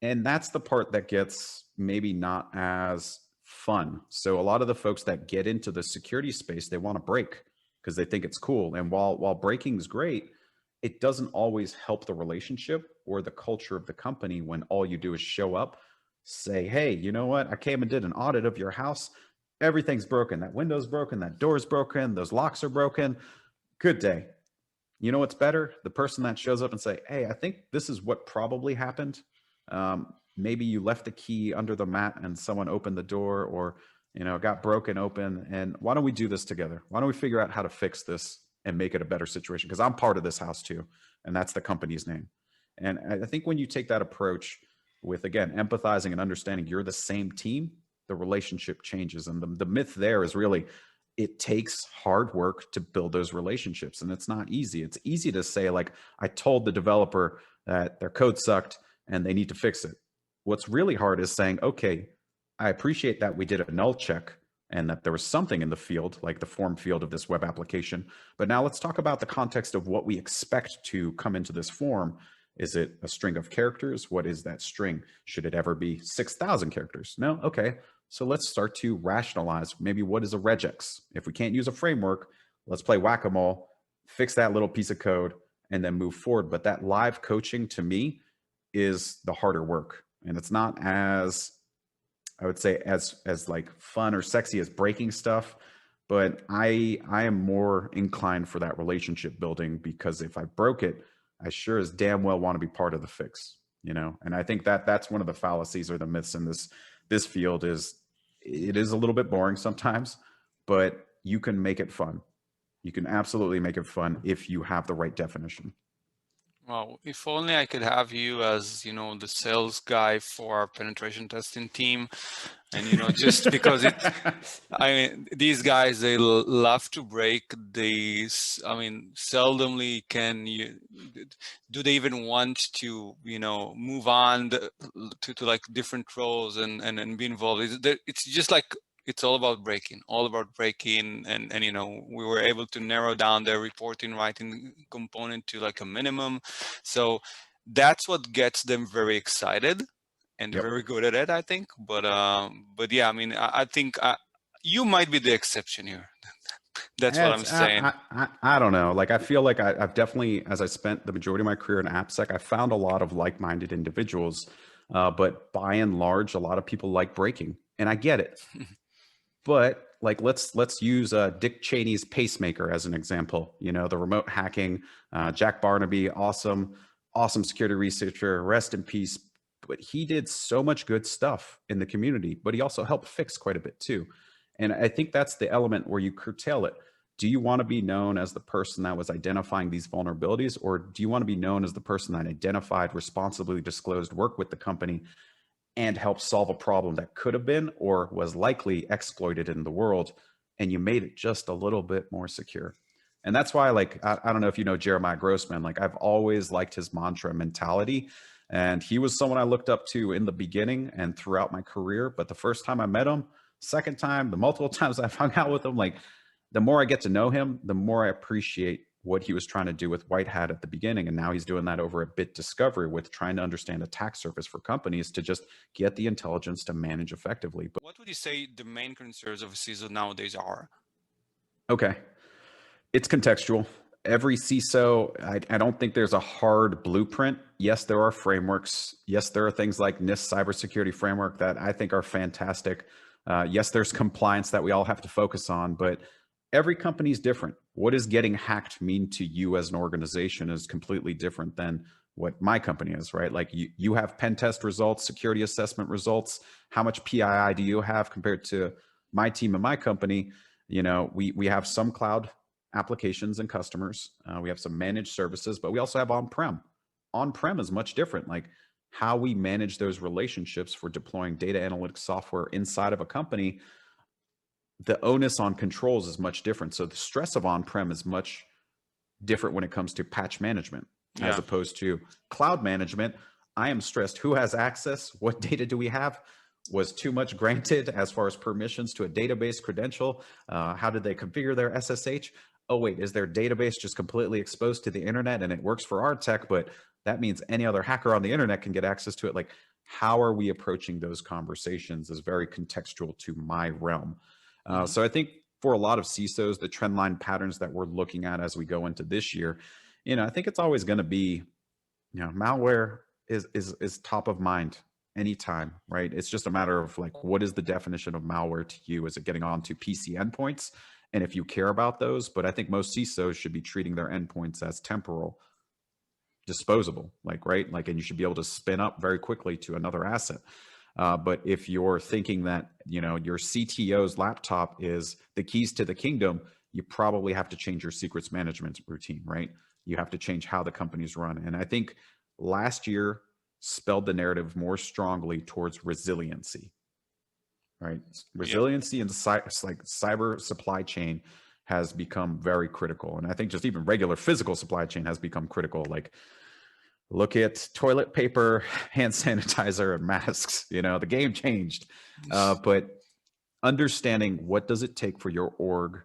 And that's the part that gets maybe not as fun. So a lot of the folks that get into the security space, they want to break because they think it's cool. And while breaking is great, it doesn't always help the relationship or the culture of the company when all you do is show up, say, hey, you know what? I came and did an audit of your house. Everything's broken. That window's broken. That door's broken. Those locks are broken. Good day. You know what's better? The person that shows up and say, hey, I think this is what probably happened. Maybe you left the key under the mat and someone opened the door, or got broken open. And why don't we do this together? Why don't we figure out how to fix this and make it a better situation? Because I'm part of this house too, and that's the company's name. And I think when you take that approach with, again, empathizing and understanding you're the same team, the relationship changes. And the myth there is really, it takes hard work to build those relationships, and it's not easy. It's easy to say, like, I told the developer that their code sucked and they need to fix it. What's really hard is saying, okay, I appreciate that we did a null check and that there was something in the field, like the form field of this web application. But now let's talk about the context of what we expect to come into this form. Is it a string of characters? What is that string? Should it ever be 6,000 characters? No? Okay. So let's start to rationalize maybe what is a regex. If we can't use a framework, let's play whack-a-mole, fix that little piece of code, and then move forward. But that live coaching, to me, is the harder work. And it's not as, I would say, as like fun or sexy as breaking stuff. But I am more inclined for that relationship building, because if I broke it, I sure as damn well want to be part of the fix, And I think that that's one of the fallacies or the myths in this field. Is it is a little bit boring sometimes, but you can make it fun. You can absolutely make it fun if you have the right definition. Well, if only I could have you as, the sales guy for our penetration testing team. And, just because these guys, they love to break these. I mean, seldomly do they even want to, move on to like different roles and be involved. It's just like, it's all about breaking, and we were able to narrow down their reporting writing component to like a minimum. So that's what gets them very excited, and they're Yep. very good at it, I think. But yeah, I mean, I think you might be the exception here. That's what I'm saying. I don't know. Like, I feel like I've definitely, as I spent the majority of my career in AppSec, I found a lot of like-minded individuals. But by and large, a lot of people like breaking, and I get it. But like, let's use Dick Cheney's pacemaker as an example. The remote hacking, Jack Barnaby, awesome security researcher, rest in peace. But he did so much good stuff in the community, but he also helped fix quite a bit too. And I think that's the element where you curtail it. Do you want to be known as the person that was identifying these vulnerabilities, or do you want to be known as the person that identified, responsibly disclosed work with the company, and help solve a problem that could have been or was likely exploited in the world, and you made it just a little bit more secure? And that's why, like, I don't know if you know Jeremiah Grossman. Like, I've always liked his mantra mentality, and he was someone I looked up to in the beginning and throughout my career. But the first time I met him, second time, the multiple times I've hung out with him, like, the more I get to know him, the more I appreciate what he was trying to do with White Hat at the beginning. And now he's doing that over at Bit Discovery with trying to understand attack surface for companies to just get the intelligence to manage effectively. But What would you say the main concerns of a CISO nowadays are? okay, it's contextual. Every CISO, I don't think there's a hard blueprint. Yes, there are frameworks. Yes, there are things like NIST cybersecurity framework that I think are fantastic. Yes, there's compliance that we all have to focus on, but every company is different. What does getting hacked mean to you as an organization is completely different than what my company is, right? Like you have pen test results, security assessment results. How much PII do you have compared to my team and my company? You know, we have some cloud applications and customers. We have some managed services, but we also have on-prem. On-prem is much different. Like how we manage those relationships for deploying data analytics software inside of a company, the onus on controls is much different. So the stress of on-prem is much different when it comes to patch management as Yeah. opposed to cloud management. I am stressed. Who has access? What data do we have? Was too much granted as far as permissions to a database credential? How did they configure their SSH? Oh, wait, is their database just completely exposed to the internet and it works for our tech, but that means any other hacker on the internet can get access to it? Like, how are we approaching those conversations is very contextual to my realm. Mhm. So I think for a lot of CISOs, the trend line patterns that we're looking at as we go into this year, you know, I think it's always going to be, you know, malware is top of mind anytime, right? It's just a matter of like, what is the definition of malware to you? Is it getting onto PC endpoints? And if you care about those, but I think most CISOs should be treating their endpoints as temporal, disposable, like, right? Like, and you should be able to spin up very quickly to another asset. But if you're thinking that, you know, your CTO's laptop is the keys to the kingdom, you probably have to change your secrets management routine, right? You have to change how the company's run. And I think last year spelled the narrative more strongly towards resiliency, right? Yeah. Resiliency in like cyber supply chain has become very critical. And I think just even regular physical supply chain has become critical. Like, look at toilet paper, hand sanitizer, and masks. You know, the game changed. But understanding what does it take for your org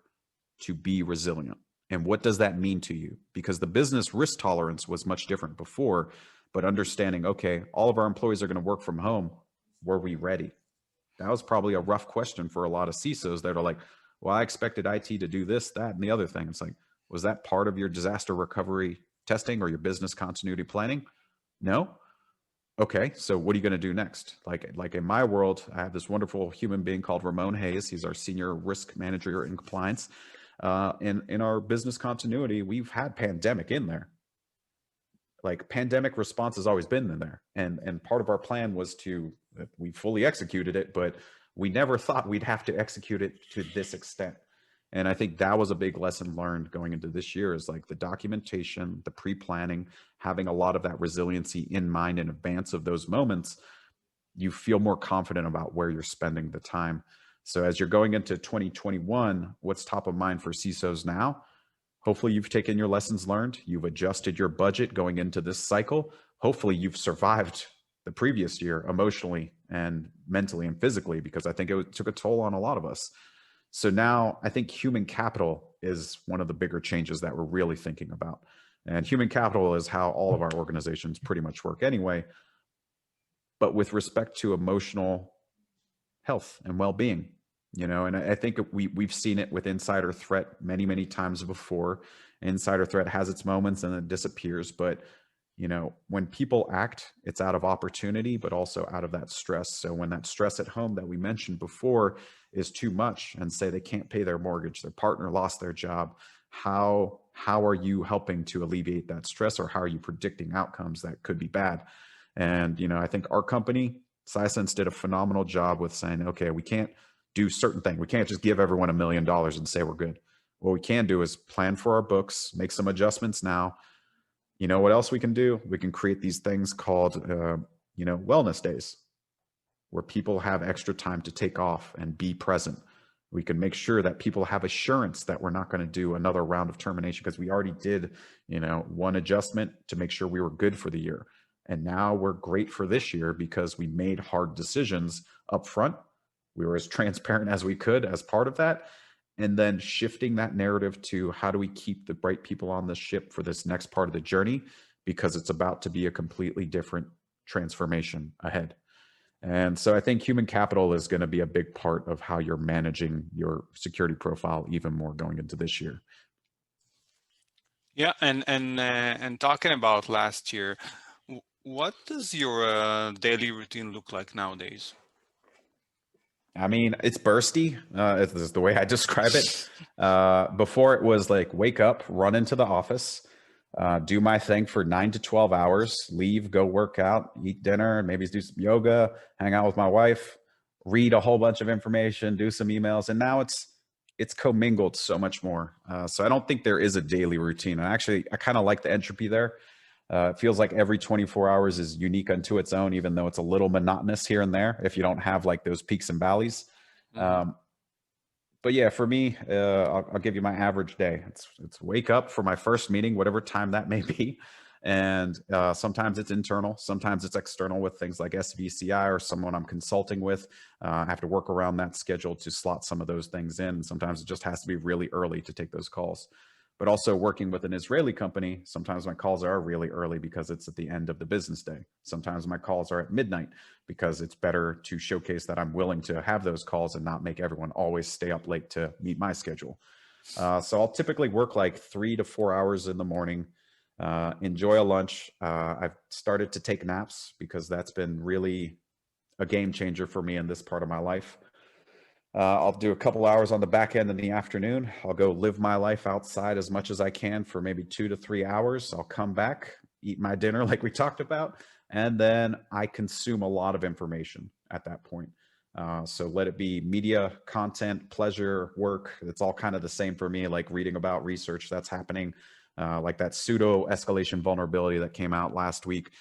to be resilient, and what does that mean to you? Because the business risk tolerance was much different before. But understanding, okay, all of our employees are going to work from home. Were we ready? That was probably a rough question for a lot of CISOs that are like, well, I expected IT to do this, that, and the other thing. It's like, was that part of your disaster recovery testing or your business continuity planning? No. Okay, so what are you going to do next? Like in my world, I have this wonderful human being called Ramon Hayes. He's our senior risk manager in compliance. In our business continuity, we've had pandemic in there. Like, pandemic response has always been in there, and part of our plan was to, we fully executed it, but we never thought we'd have to execute it to this extent. And I think that was a big lesson learned going into this year, is like the documentation, the pre-planning, having a lot of that resiliency in mind in advance of those moments. You feel more confident about where you're spending the time. So as you're going into 2021, what's top of mind for CISOs now? Hopefully you've taken your lessons learned. You've adjusted your budget going into this cycle. Hopefully you've survived the previous year emotionally and mentally and physically, because I think it took a toll on a lot of us. So now I think human capital is one of the bigger changes that we're really thinking about. And human capital is how all of our organizations pretty much work anyway. But with respect to emotional health and well-being, you know, and I think we've seen it with insider threat many, many times before. Insider threat has its moments and then disappears. But, you know, when people act, it's out of opportunity, but also out of that stress. So when that stress at home that we mentioned before is too much, and say they can't pay their mortgage, their partner lost their job, how are you helping to alleviate that stress, or how are you predicting outcomes that could be bad? And, you know, I think our company, Sisense, did a phenomenal job with saying, okay, we can't do certain things. We can't just give everyone $1 million and say we're good. What we can do is plan for our books, make some adjustments now. You know what else we can do? We can create these things called, you know, wellness days, where people have extra time to take off and be present. We can make sure that people have assurance that we're not going to do another round of termination, because we already did, you know, one adjustment to make sure we were good for the year. And now we're great for this year because we made hard decisions up front. We were as transparent as we could as part of that. and then shifting that narrative to how do we keep the right people on the ship for this next part of the journey, because it's about to be a completely different transformation ahead. And so I think human capital is going to be a big part of how you're managing your security profile even more going into this year. Yeah, and talking about last year, what does your daily routine look like nowadays? I mean, it's bursty. This is the way I describe it. Before it was like wake up, run into the office, do my thing for 9 to 12 hours, leave, go work out, eat dinner, maybe do some yoga, hang out with my wife, read a whole bunch of information, do some emails. And now it's commingled so much more. So I don't think there is a daily routine. And actually, I kind of like the entropy there. It feels like every 24 hours is unique unto its own, even though it's a little monotonous here and there if you don't have like those peaks and valleys. Mm-hmm. But yeah, for me, I'll give you my average day. It's wake up for my first meeting, whatever time that may be. And sometimes it's internal, sometimes it's external with things like SVCI or someone I'm consulting with. I have to work around that schedule to slot some of those things in. Sometimes it just has to be really early to take those calls. But also working with an Israeli company, sometimes my calls are really early because it's at the end of the business day. Sometimes my calls are at midnight because it's better to showcase that I'm willing to have those calls and not make everyone always stay up late to meet my schedule. So I'll typically work like 3 to 4 hours in the morning, enjoy a lunch. I've started to take naps because that's been really a game changer for me in this part of my life. I'll do a couple hours on the back end in the afternoon. I'll go live my life outside as much as I can for maybe 2 to 3 hours. I'll come back, eat my dinner like we talked about, and then I consume a lot of information at that point. So let it be media, content, pleasure, work. It's all kind of the same for me, like reading about research that's happening, like that pseudo escalation vulnerability that came out last week.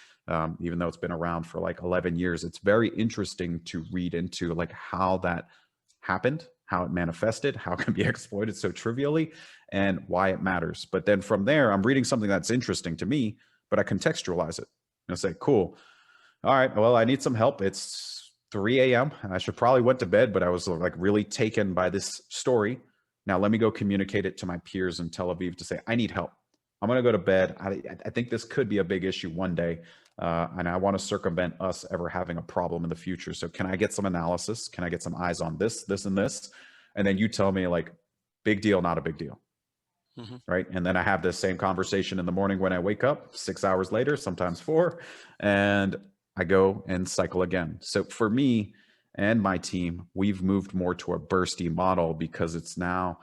Even though it's been around for like 11 years, it's very interesting to read into like how that happened, how it manifested, how it can be exploited so trivially, and why it matters. But then from there, I'm reading something that's interesting to me, but I contextualize it. And I say, cool. All right, well, I need some help. It's 3 a.m. I should probably went to bed, but I was like really taken by this story. Now let me go communicate it to my peers in Tel Aviv to say, I need help. I'm going to go to bed. I think this could be a big issue one day. And I want to circumvent us ever having a problem in the future. So can I get some analysis? Can I get some eyes on this, this, and this? And then you tell me like, big deal, not a big deal. Mm-hmm. Right. And then I have this same conversation in the morning when I wake up, 6 hours later, sometimes 4, and I go and cycle again. So for me and my team, we've moved more to a bursty model because it's now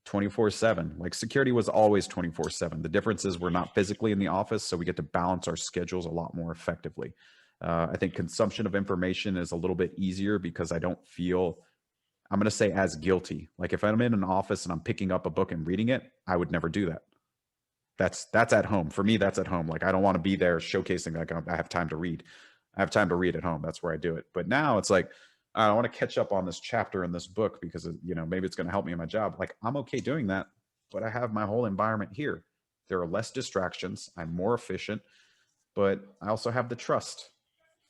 24/7. Like security was always 24/7. The difference is we're not physically in the office, so we get to balance our schedules a lot more effectively. I think consumption of information is a little bit easier because I don't feel, I'm going to say, as guilty. Like if I'm in an office and I'm picking up a book and reading it, I would never do that. That's at home. For me, that's at home. Like I don't want to be there showcasing like I have time to read. I have time to read at home. That's where I do it. But now it's like, I want to catch up on this chapter in this book because, you know, maybe it's going to help me in my job. Like I'm okay doing that, but I have my whole environment here. There are less distractions. I'm more efficient, but I also have the trust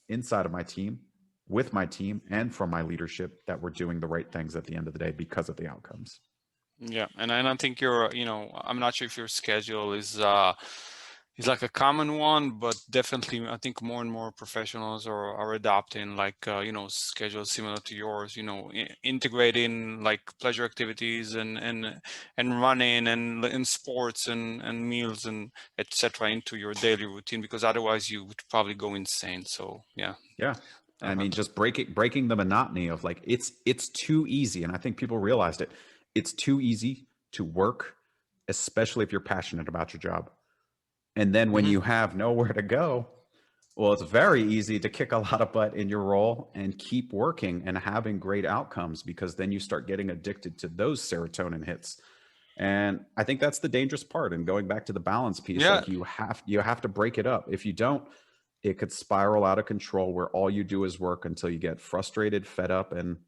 inside of my team, with my team, and from my leadership that we're doing the right things at the end of the day because of the outcomes. Yeah, and I don't think you're, I'm not sure if your schedule is like a common one, but definitely I think more and more professionals are adopting like schedules similar to yours, integrating like pleasure activities and running and sports and meals and etc. into your daily routine, because otherwise you would probably go insane. So yeah. Yeah. I mean, just breaking the monotony of like, it's too easy. And I think people realized it. It's too easy to work, especially if you're passionate about your job. And then when you have nowhere to go, well, it's very easy to kick a lot of butt in your role and keep working and having great outcomes, because then you start getting addicted to those serotonin hits. And I think that's the dangerous part. And going back to the balance piece, Yeah. like you have to break it up. If you don't, it could spiral out of control where all you do is work until you get frustrated, fed up, and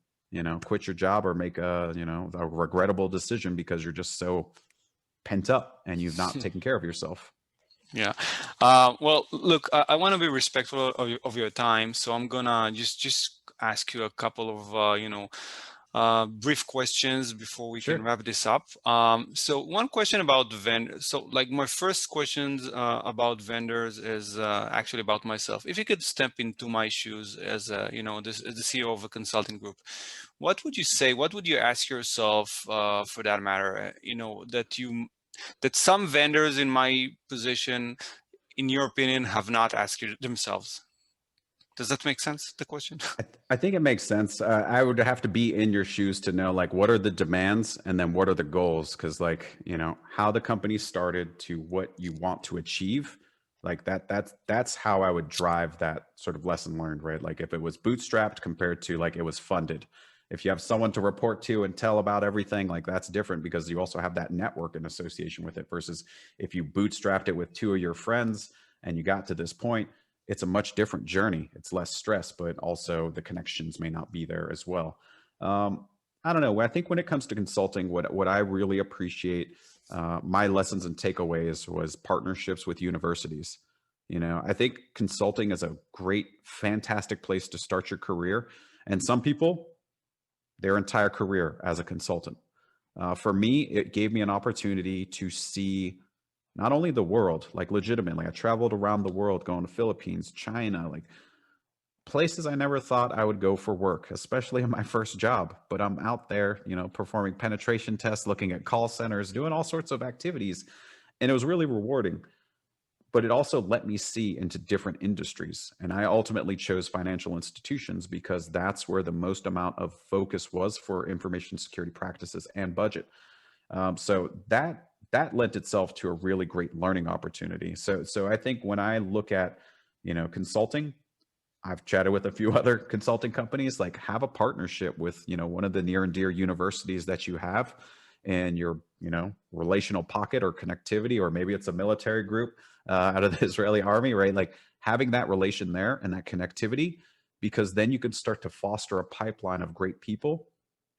quit your job or make a regrettable decision because you're just so pent up and you've not taken care of yourself. Yeah. Well, look, I want to be respectful of your time, so I'm gonna just ask you a couple of brief questions before we can Sure. wrap this up. So one question about vendors. So like my first questions about vendors is actually about myself. If you could step into my shoes as the CEO of a consulting group, what would you say? What would you ask yourself for that matter? That some vendors in my position, in your opinion, have not asked themselves. Does that make sense, the question? I think it makes sense. I would have to be in your shoes to know like what are the demands and then what are the goals, because like how the company started to what you want to achieve, like that's how I would drive that sort of lesson learned, right? Like if it was bootstrapped compared to like it was funded. If you have someone to report to and tell about everything, like that's different because you also have that network in association with it, versus if you bootstrapped it with two of your friends and you got to this point, it's a much different journey. It's less stress, but also the connections may not be there as well. I don't know. I think when it comes to consulting, what I really appreciate, my lessons and takeaways was partnerships with universities. I think consulting is a great, fantastic place to start your career. And some people, their entire career as a consultant. For me, it gave me an opportunity to see not only the world, like legitimately, I traveled around the world, going to Philippines, China, like places I never thought I would go for work, especially in my first job. But I'm out there, performing penetration tests, looking at call centers, doing all sorts of activities. And it was really rewarding. But it also let me see into different industries. And I ultimately chose financial institutions because that's where the most amount of focus was for information security practices and budget. So that lent itself to a really great learning opportunity. So I think when I look at consulting, I've chatted with a few other consulting companies, like have a partnership with one of the near and dear universities that you have in your relational pocket or connectivity, or maybe it's a military group out of the Israeli army, right? Like having that relation there and that connectivity, because then you could start to foster a pipeline of great people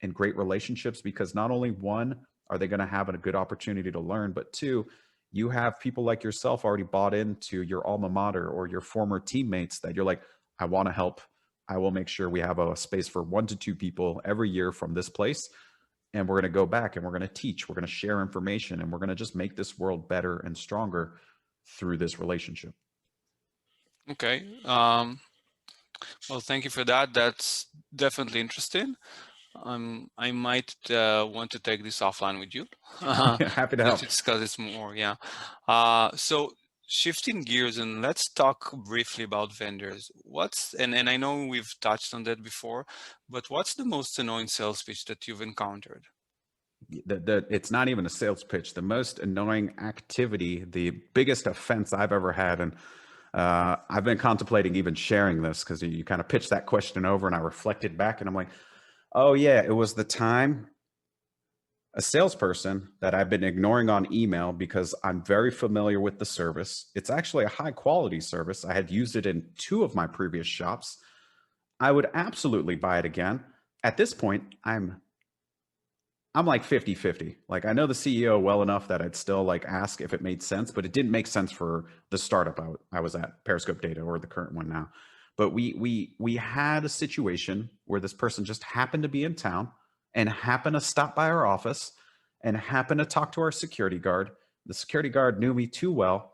and great relationships, because not only one, are they going to have a good opportunity to learn, but two, you have people like yourself already bought into your alma mater or your former teammates that you're like, I want to help. I will make sure we have a space for 1 to 2 people every year from this place. And we're going to go back and we're going to teach, we're going to share information, and we're going to just make this world better and stronger through this relationship. Okay. Well, thank you for that. That's definitely interesting. I might want to take this offline with you Happy to help. to discuss this more. Yeah. So shifting gears, and let's talk briefly about vendors. And I know we've touched on that before, but what's the most annoying sales pitch that you've encountered? It's not even a sales pitch. The most annoying activity, the biggest offense I've ever had, and I've been contemplating even sharing this because you kind of pitched that question over, and I reflected back, and I'm like, oh yeah, it was the time a salesperson that I've been ignoring on email because I'm very familiar with the service. It's actually a high quality service. I had used it in 2 of my previous shops. I would absolutely buy it again. At this point, I'm like 50-50. Like I know the CEO well enough that I'd still like ask if it made sense, but it didn't make sense for the startup I was at, Periscope Data, or the current one now. But we had a situation where this person just happened to be in town and happened to stop by our office and happened to talk to our security guard. The security guard knew me too well,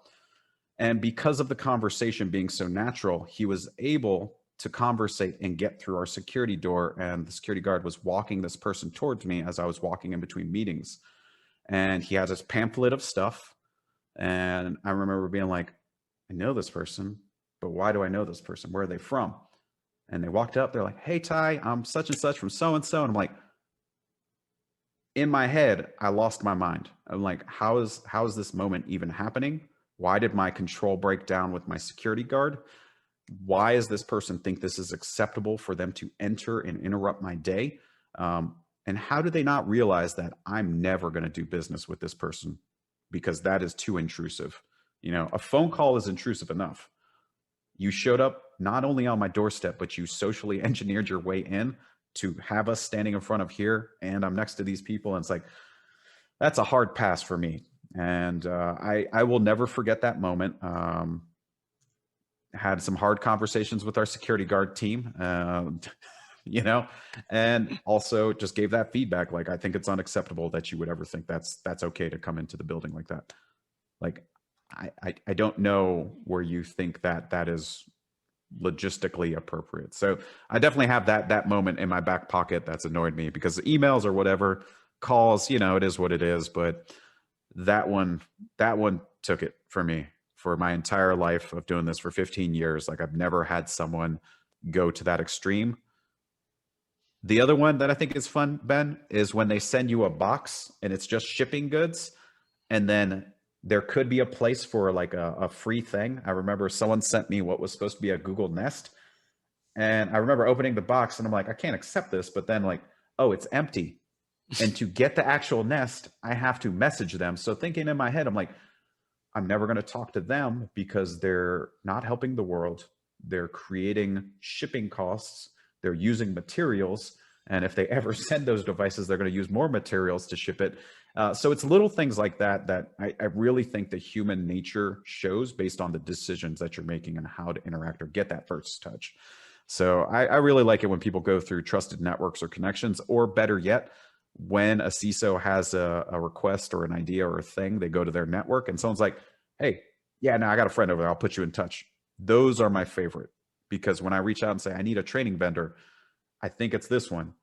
and because of the conversation being so natural, he was able to conversate and get through our security door. And the security guard was walking this person towards me as I was walking in between meetings. And he had this pamphlet of stuff. And I remember being like, I know this person, but why do I know this person? Where are they from? And they walked up, they're like, hey, Ty, I'm such and such from so-and-so. And I'm like, in my head, I lost my mind. I'm like, how is this moment even happening? Why did my control break down with my security guard? Why does this person think this is acceptable for them to enter and interrupt my day? And how do they not realize that I'm never going to do business with this person because that is too intrusive? A phone call is intrusive enough. You showed up not only on my doorstep, but you socially engineered your way in to have us standing in front of here, and I'm next to these people. And it's like, that's a hard pass for me. And I will never forget that moment. Had some hard conversations with our security guard team. you know, and also just gave that feedback. Like, I think it's unacceptable that you would ever think that's okay to come into the building like that. Like, I don't know where you think that that is logistically appropriate. So I definitely have that moment in my back pocket that's annoyed me, because emails or whatever, calls, you know, it is what it is. But that one took it for me for my entire life of doing this for 15 years. Like, I've never had someone go to that extreme. The other one that I think is fun, Ben, is when they send you a box and it's just shipping goods, and then there could be a place for like a free thing. I remember someone sent me what was supposed to be a Google Nest, and I remember opening the box and I'm like, I can't accept this. But then, like, oh, it's empty. And to get the actual Nest, I have to message them. So thinking in my head, I'm like, I'm never going to talk to them because they're not helping the world. They're creating shipping costs. They're using materials. And if they ever send those devices, they're going to use more materials to ship it. So it's little things like that that I really think the human nature shows based on the decisions that you're making and how to interact or get that first touch. So I really like it when people go through trusted networks or connections, or better yet, when a CISO has a request or an idea or a thing, they go to their network and someone's like, hey, yeah, no, I got a friend over there, I'll put you in touch. Those are my favorite, because when I reach out and say, I need a training vendor, I think it's this one.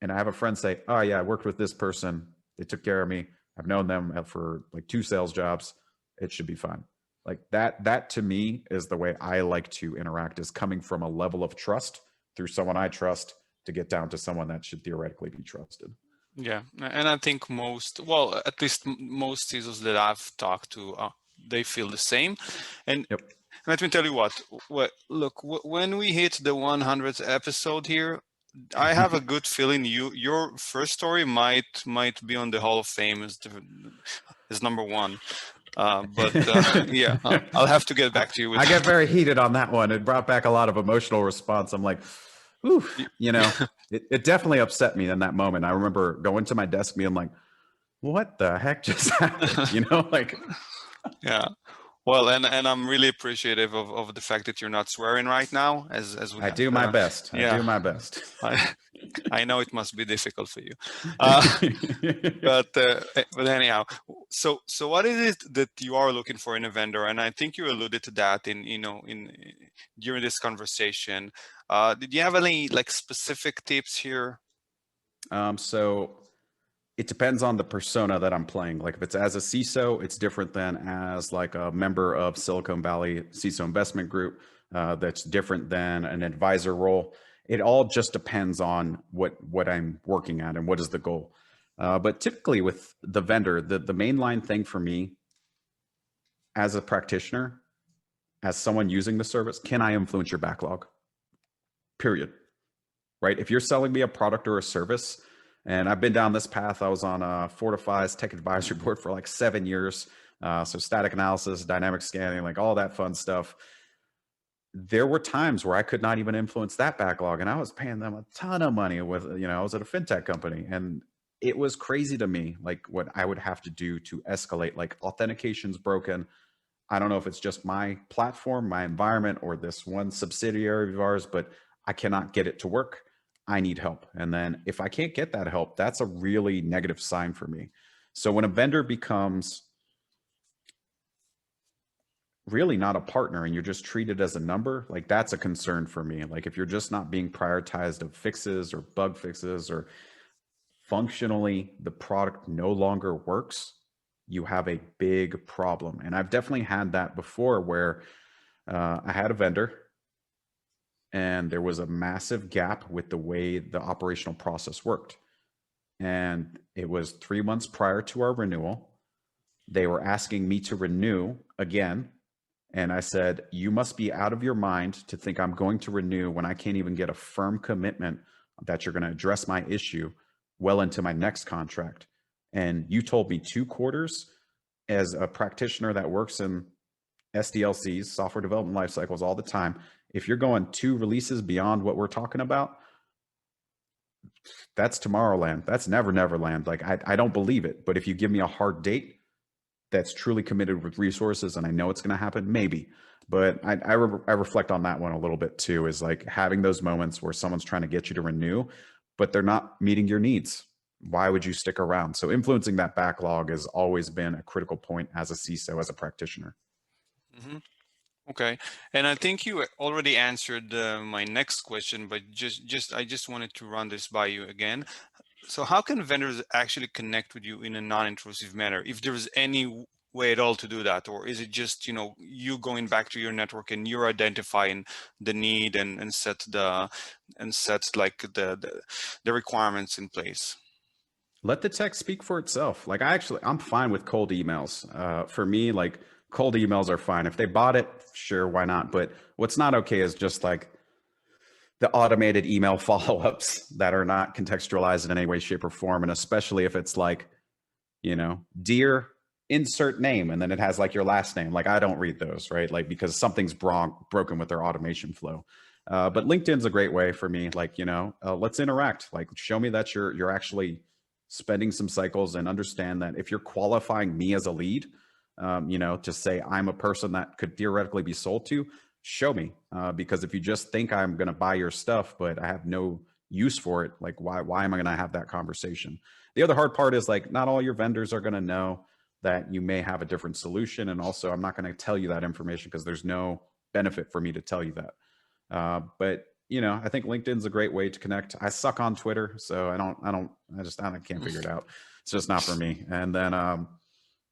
And I have a friend say, oh yeah, I worked with this person. They took care of me. I've known them for like 2 sales jobs. It should be fine. Like that to me is the way I like to interact, is coming from a level of trust through someone I trust to get down to someone that should theoretically be trusted. Yeah, and I think well, at least most CISOs that I've talked to, they feel the same. And yep. Let me tell you what, look, when we hit the 100th episode here, I have a good feeling your first story might be on the Hall of Fame as number one. Yeah, I'll have to get back to you with I get very heated on that one. It brought back a lot of emotional response. I'm like, ooh, you know, it definitely upset me in that moment. I remember going to my desk being like, what the heck just happened? You know, like. Yeah. Well, and I'm really appreciative of the fact that you're not swearing right now, as we I do my best. Yeah, I do my best. I know it must be difficult for you, but anyhow, so what is it that you are looking for in a vendor? And I think you alluded to that in during this conversation. Did you have any like specific tips here? So it depends on the persona that I'm playing. Like, if it's as a CISO, it's different than as like a member of Silicon Valley CISO investment group. That's different than an advisor role. It all just depends on what I'm working at and what is the goal. But typically with the vendor, the mainline thing for me as a practitioner, as someone using the service, can I influence your backlog? Period. Right? If you're selling me a product or a service, and I've been down this path. I was on Fortify's tech advisory board for like 7 years. So static analysis, dynamic scanning, like all that fun stuff. There were times where I could not even influence that backlog, and I was paying them a ton of money with, I was at a fintech company, and it was crazy to me, like what I would have to do to escalate. Like, authentication's broken. I don't know if it's just my platform, my environment, or this one subsidiary of ours, but I cannot get it to work. I need help. And then if I can't get that help, that's a really negative sign for me. So when a vendor becomes really not a partner and you're just treated as a number, like, that's a concern for me. Like, if you're just not being prioritized of fixes or bug fixes, or functionally the product no longer works, you have a big problem. And I've definitely had that before, where I had a vendor and there was a massive gap with the way the operational process worked. And it was 3 months prior to our renewal. They were asking me to renew again. And I said, you must be out of your mind to think I'm going to renew when I can't even get a firm commitment that you're going to address my issue well into my next contract. And you told me 2 quarters. As a practitioner that works in SDLCs, software development life cycles, all the time, if you're going 2 releases beyond what we're talking about, that's Tomorrowland. That's Neverland. Like, I don't believe it. But if you give me a hard date that's truly committed with resources and I know it's going to happen, maybe. But I reflect on that one a little bit too, is like having those moments where someone's trying to get you to renew, but they're not meeting your needs. Why would you stick around? So influencing that backlog has always been a critical point as a CISO, as a practitioner. Hmm. Okay, and I think you already answered my next question, but I just wanted to run this by you again. So how can vendors actually connect with you in a non-intrusive manner, if there's any way at all to do that? Or is it just, you going back to your network and you're identifying the need and set like the requirements in place? Let the text speak for itself. Like I'm fine with cold emails. For me, like cold emails are fine. If they bought it, sure, why not? But what's not okay is just like the automated email follow-ups that are not contextualized in any way, shape, or form. And especially if it's like, dear insert name, and then it has like your last name. Like I don't read those, right? Like because something's broken with their automation flow. But LinkedIn's a great way for me. Like, let's interact. Like show me that you're actually spending some cycles, and understand that if you're qualifying me as a lead, to say I'm a person that could theoretically be sold to, show me. Because if you just think I'm going to buy your stuff, but I have no use for it, like why am I going to have that conversation? The other hard part is like not all your vendors are going to know that you may have a different solution. And also I'm not going to tell you that information because there's no benefit for me to tell you that. But I think LinkedIn's a great way to connect. I suck on Twitter, so I can't figure it out. It's just not for me. And then,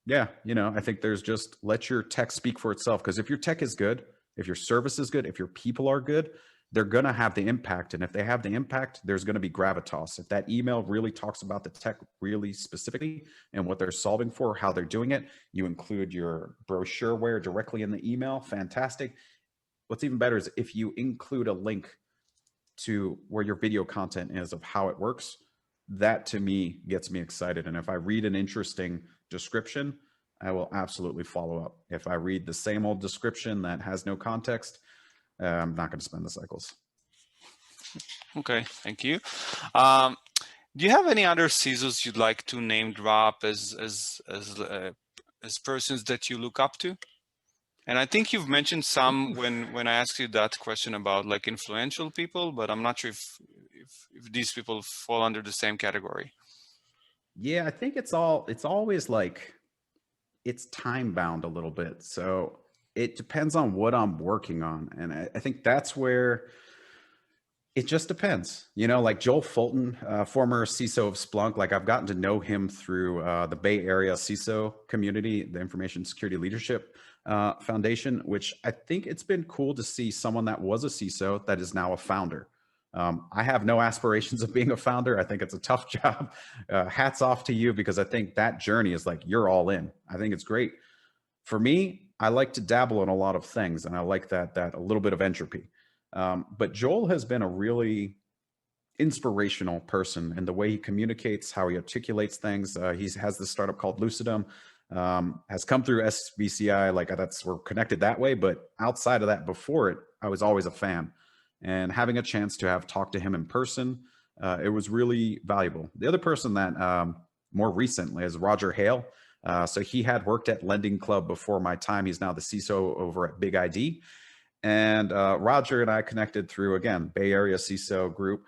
yeah, I think there's just let your tech speak for itself. Because if your tech is good, if your service is good, if your people are good, they're going to have the impact. And if they have the impact, there's going to be gravitas. If that email really talks about the tech really specifically and what they're solving for, how they're doing it, you include your brochureware directly in the email, fantastic. What's even better is if you include a link to where your video content is of how it works. That to me gets me excited. And if I read an interesting description, I will absolutely follow up. If I read the same old description that has no context, I'm not going to spend the cycles. Okay, thank you. Do you have any other CISOs you'd like to name drop as persons that you look up to? And I think you've mentioned some when I asked you that question about like influential people, but I'm not sure if these people fall under the same category. Yeah, I think it's always like it's time bound a little bit. So it depends on what I'm working on. And I think that's where it just depends. Like Joel Fulton, former CISO of Splunk, like I've gotten to know him through the Bay Area CISO community, the Information Security Leadership Foundation, which I think it's been cool to see someone that was a CISO that is now a founder. I have no aspirations of being a founder. I think it's a tough job. Hats off to you, because I think that journey is like you're all in. I think it's great. For me, I like to dabble in a lot of things, and I like that a little bit of entropy. But Joel has been a really inspirational person in the way he communicates, how he articulates things. He has this startup called Lucidum, has come through SBCI. Like we're connected that way. But outside of that, before it, I was always a fan. And having a chance to have talked to him in person, it was really valuable. The other person that more recently is Roger Hale. So he had worked at Lending Club before my time. He's now the CISO over at Big ID. And Roger and I connected through, again, Bay Area CISO group.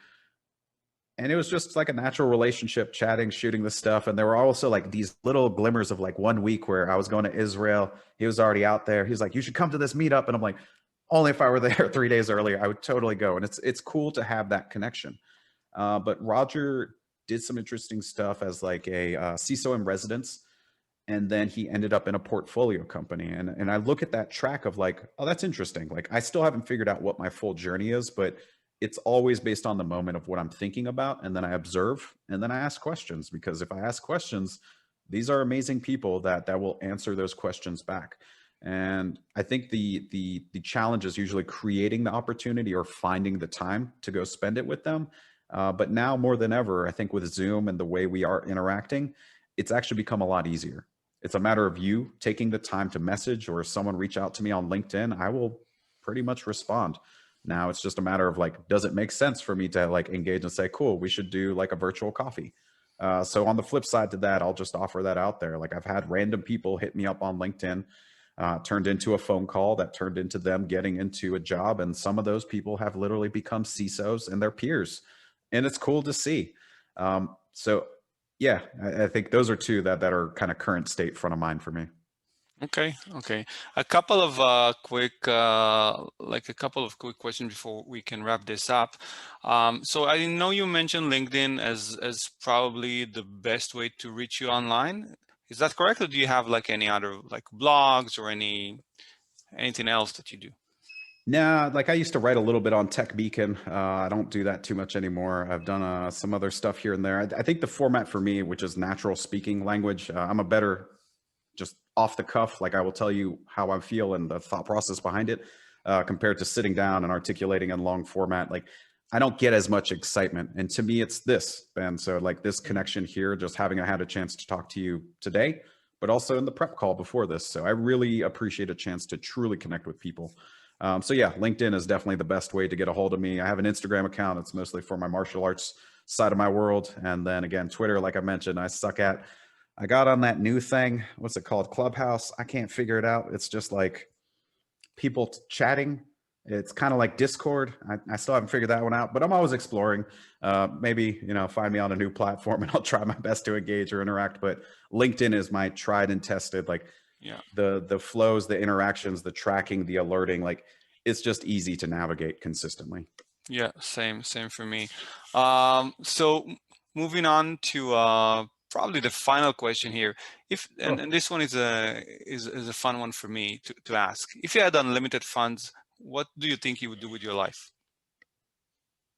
And it was just like a natural relationship, chatting, shooting the stuff. And there were also like these little glimmers of like 1 week where I was going to Israel. He was already out there. He's like, you should come to this meetup. And I'm like, only if I were there 3 days earlier, I would totally go. And it's cool to have that connection. But Roger did some interesting stuff as like a CISO in residence. And then he ended up in a portfolio company. And I look at that track of like, oh, that's interesting. Like I still haven't figured out what my full journey is, but it's always based on the moment of what I'm thinking about. And then I observe, and then I ask questions, because if I ask questions, these are amazing people that will answer those questions back. And I think the challenge is usually creating the opportunity or finding the time to go spend it with them. But now more than ever, I think with Zoom and the way we are interacting, it's actually become a lot easier. It's a matter of you taking the time to message, or if someone reach out to me on LinkedIn, I will pretty much respond. Now it's just a matter of like, does it make sense for me to like engage and say, cool, we should do like a virtual coffee. So on the flip side to that, I'll just offer that out there. Like I've had random people hit me up on LinkedIn. turned into a phone call that turned into them getting into a job. And some of those people have literally become CISOs and their peers. And it's cool to see. So yeah, I think those are two that are kind of current state front of mind for me. Okay, okay. A couple of quick, like a couple of quick questions before we can wrap this up. So I know you mentioned LinkedIn as probably the best way to reach you online. Is that correct, or do you have like any other like blogs or anything else that you do? Nah, like I used to write a little bit on Tech Beacon. I don't do that too much anymore. I've done some other stuff here and there. I think the format for me, which is natural speaking language, I'm a better just off the cuff. Like I will tell you how I feel and the thought process behind it, compared to sitting down and articulating in long format. Like I don't get as much excitement. And to me, it's this, Ben. So like this connection here, just having had a chance to talk to you today, but also in the prep call before this. So I really appreciate a chance to truly connect with people. So yeah, LinkedIn is definitely the best way to get a hold of me. I have an Instagram account. It's mostly for my martial arts side of my world. And then again, Twitter, like I mentioned, I suck at. I got on that new thing. What's it called? Clubhouse. I can't figure it out. It's just like people chatting. It's kind of like Discord. I still haven't figured that one out, but I'm always exploring. Maybe, find me on a new platform and I'll try my best to engage or interact. But LinkedIn is my tried and tested, like Yeah. the flows, the interactions, the tracking, the alerting, like it's just easy to navigate consistently. Yeah, same for me. So moving on to probably the final question here. If Oh, and this one is a fun one for me to ask. If you had unlimited funds, what do you think you would do with your life?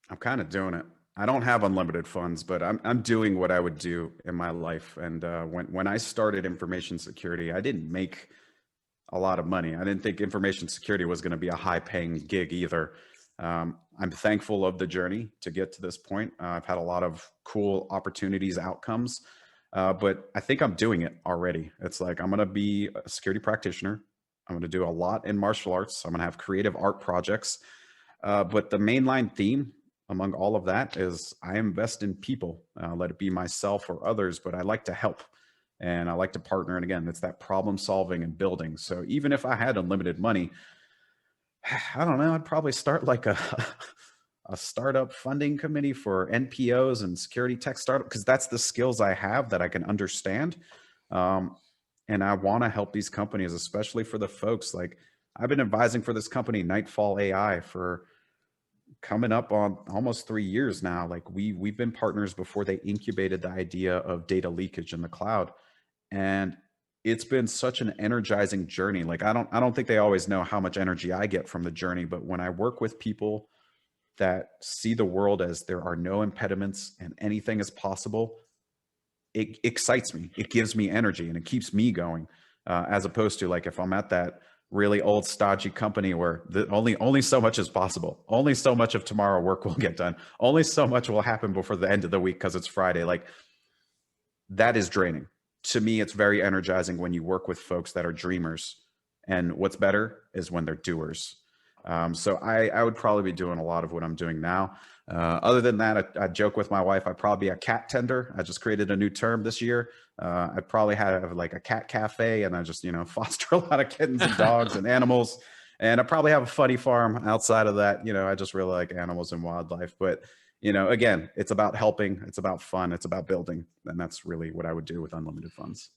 I'm kind of doing it. I don't have unlimited funds, but I'm doing what I would do in my life. And when I started information security, I didn't make a lot of money. I didn't think information security was going to be a high paying gig either. I'm thankful of the journey to get to this point. I've had a lot of cool opportunities, outcomes, but I think I'm doing it already. It's like I'm going to be a security practitioner. I'm going to do a lot in martial arts. I'm going to have creative art projects. But the mainline theme among all of that is I invest in people, let it be myself or others, but I like to help and I like to partner. And again, it's that problem solving and building. So even if I had unlimited money, I don't know, I'd probably start like a startup funding committee for NPOs and security tech startup, because that's the skills I have that I can understand. And I want to help these companies, especially for the folks like I've been advising for this company, Nightfall AI, for coming up on almost 3 years now. Like we've been partners before they incubated the idea of data leakage in the cloud. And it's been such an energizing journey. Like I don't think they always know how much energy I get from the journey, but when I work with people that see the world as there are no impediments and anything is possible, it excites me. It gives me energy and it keeps me going. As opposed to like if I'm at that really old stodgy company where only so much is possible. Only so much of tomorrow work will get done. Only so much will happen before the end of the week because it's Friday. Like that is draining. To me, it's very energizing when you work with folks that are dreamers. And what's better is when they're doers. So I would probably be doing a lot of what I'm doing now. Other than that, I joke with my wife, I'd probably be a cat tender. I just created a new term this year. I'd probably have like a cat cafe and I just, foster a lot of kittens and dogs and animals. And I probably have a funny farm outside of that. I just really like animals and wildlife. But, again, it's about helping. It's about fun. It's about building. And that's really what I would do with unlimited funds.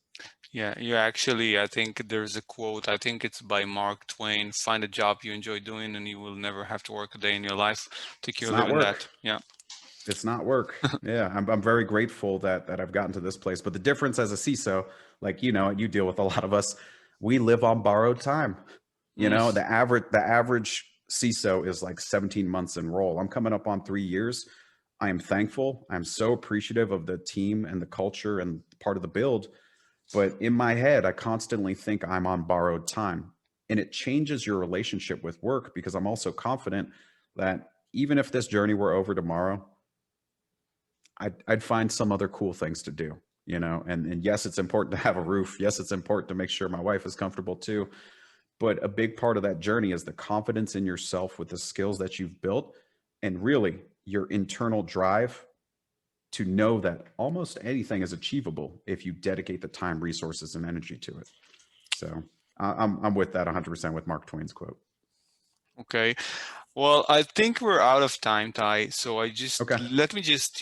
Yeah, you actually, I think there's a quote, I think it's by Mark Twain, find a job you enjoy doing and you will never have to work a day in your life. I think It's you're not living work. that. Yeah. It's not work. Yeah, I'm very grateful that I've gotten to this place. But the difference as a CISO, like you deal with a lot of us, we live on borrowed time. Mm, The average CISO is like 17 months in role. I'm coming up on 3 years. I am thankful. I'm so appreciative of the team and the culture and part of the build. But in my head, I constantly think I'm on borrowed time. And it changes your relationship with work because I'm also confident that even if this journey were over tomorrow, I'd find some other cool things to do, and yes, it's important to have a roof. Yes, it's important to make sure my wife is comfortable too. But a big part of that journey is the confidence in yourself with the skills that you've built and really your internal drive to know that almost anything is achievable if you dedicate the time, resources, and energy to it. So I'm with that 100% with Mark Twain's quote. Okay. Well, I think we're out of time, Ty. So Okay. let me just,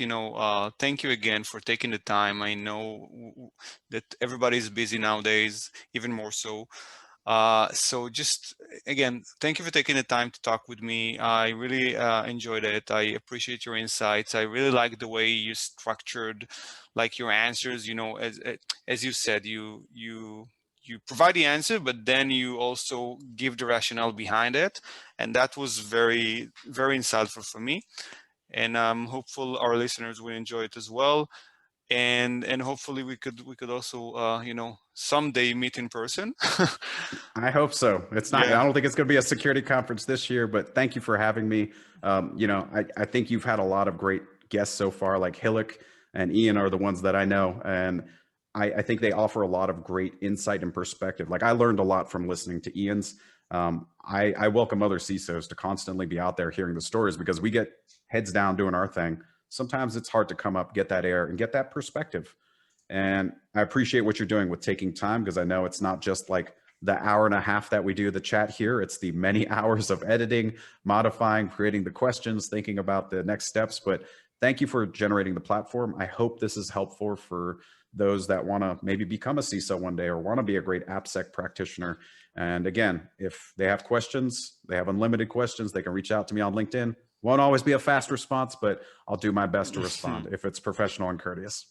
thank you again for taking the time. I know that everybody's busy nowadays, even more so. So just again, thank you for taking the time to talk with me. I really enjoyed it. I appreciate your insights. I really like the way you structured like your answers. As you said, you provide the answer, but then you also give the rationale behind it, and that was very, very insightful for me. And I'm hopeful our listeners will enjoy it as well. And hopefully we could also someday meet in person. I hope so. It's not, Yeah. I don't think it's going to be a security conference this year, but thank you for having me. I think you've had a lot of great guests so far, like Hillick and Ian are the ones that I know. And I think they offer a lot of great insight and perspective. Like I learned a lot from listening to Ian's. I welcome other CISOs to constantly be out there hearing the stories because we get heads down doing our thing. Sometimes it's hard to come up, get that air, and get that perspective. And I appreciate what you're doing with taking time because I know it's not just like the hour and a half that we do the chat here. It's the many hours of editing, modifying, creating the questions, thinking about the next steps. But thank you for generating the platform. I hope this is helpful for those that want to maybe become a CISO one day or want to be a great AppSec practitioner. And again, if they have questions, they have unlimited questions, they can reach out to me on LinkedIn. Won't always be a fast response, but I'll do my best to respond if it's professional and courteous.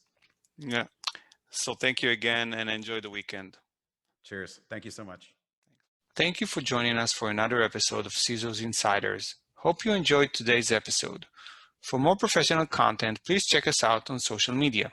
Yeah. So thank you again and enjoy the weekend. Cheers. Thank you so much. Thank you for joining us for another episode of CISO's Insiders. Hope you enjoyed today's episode. For more professional content, please check us out on social media.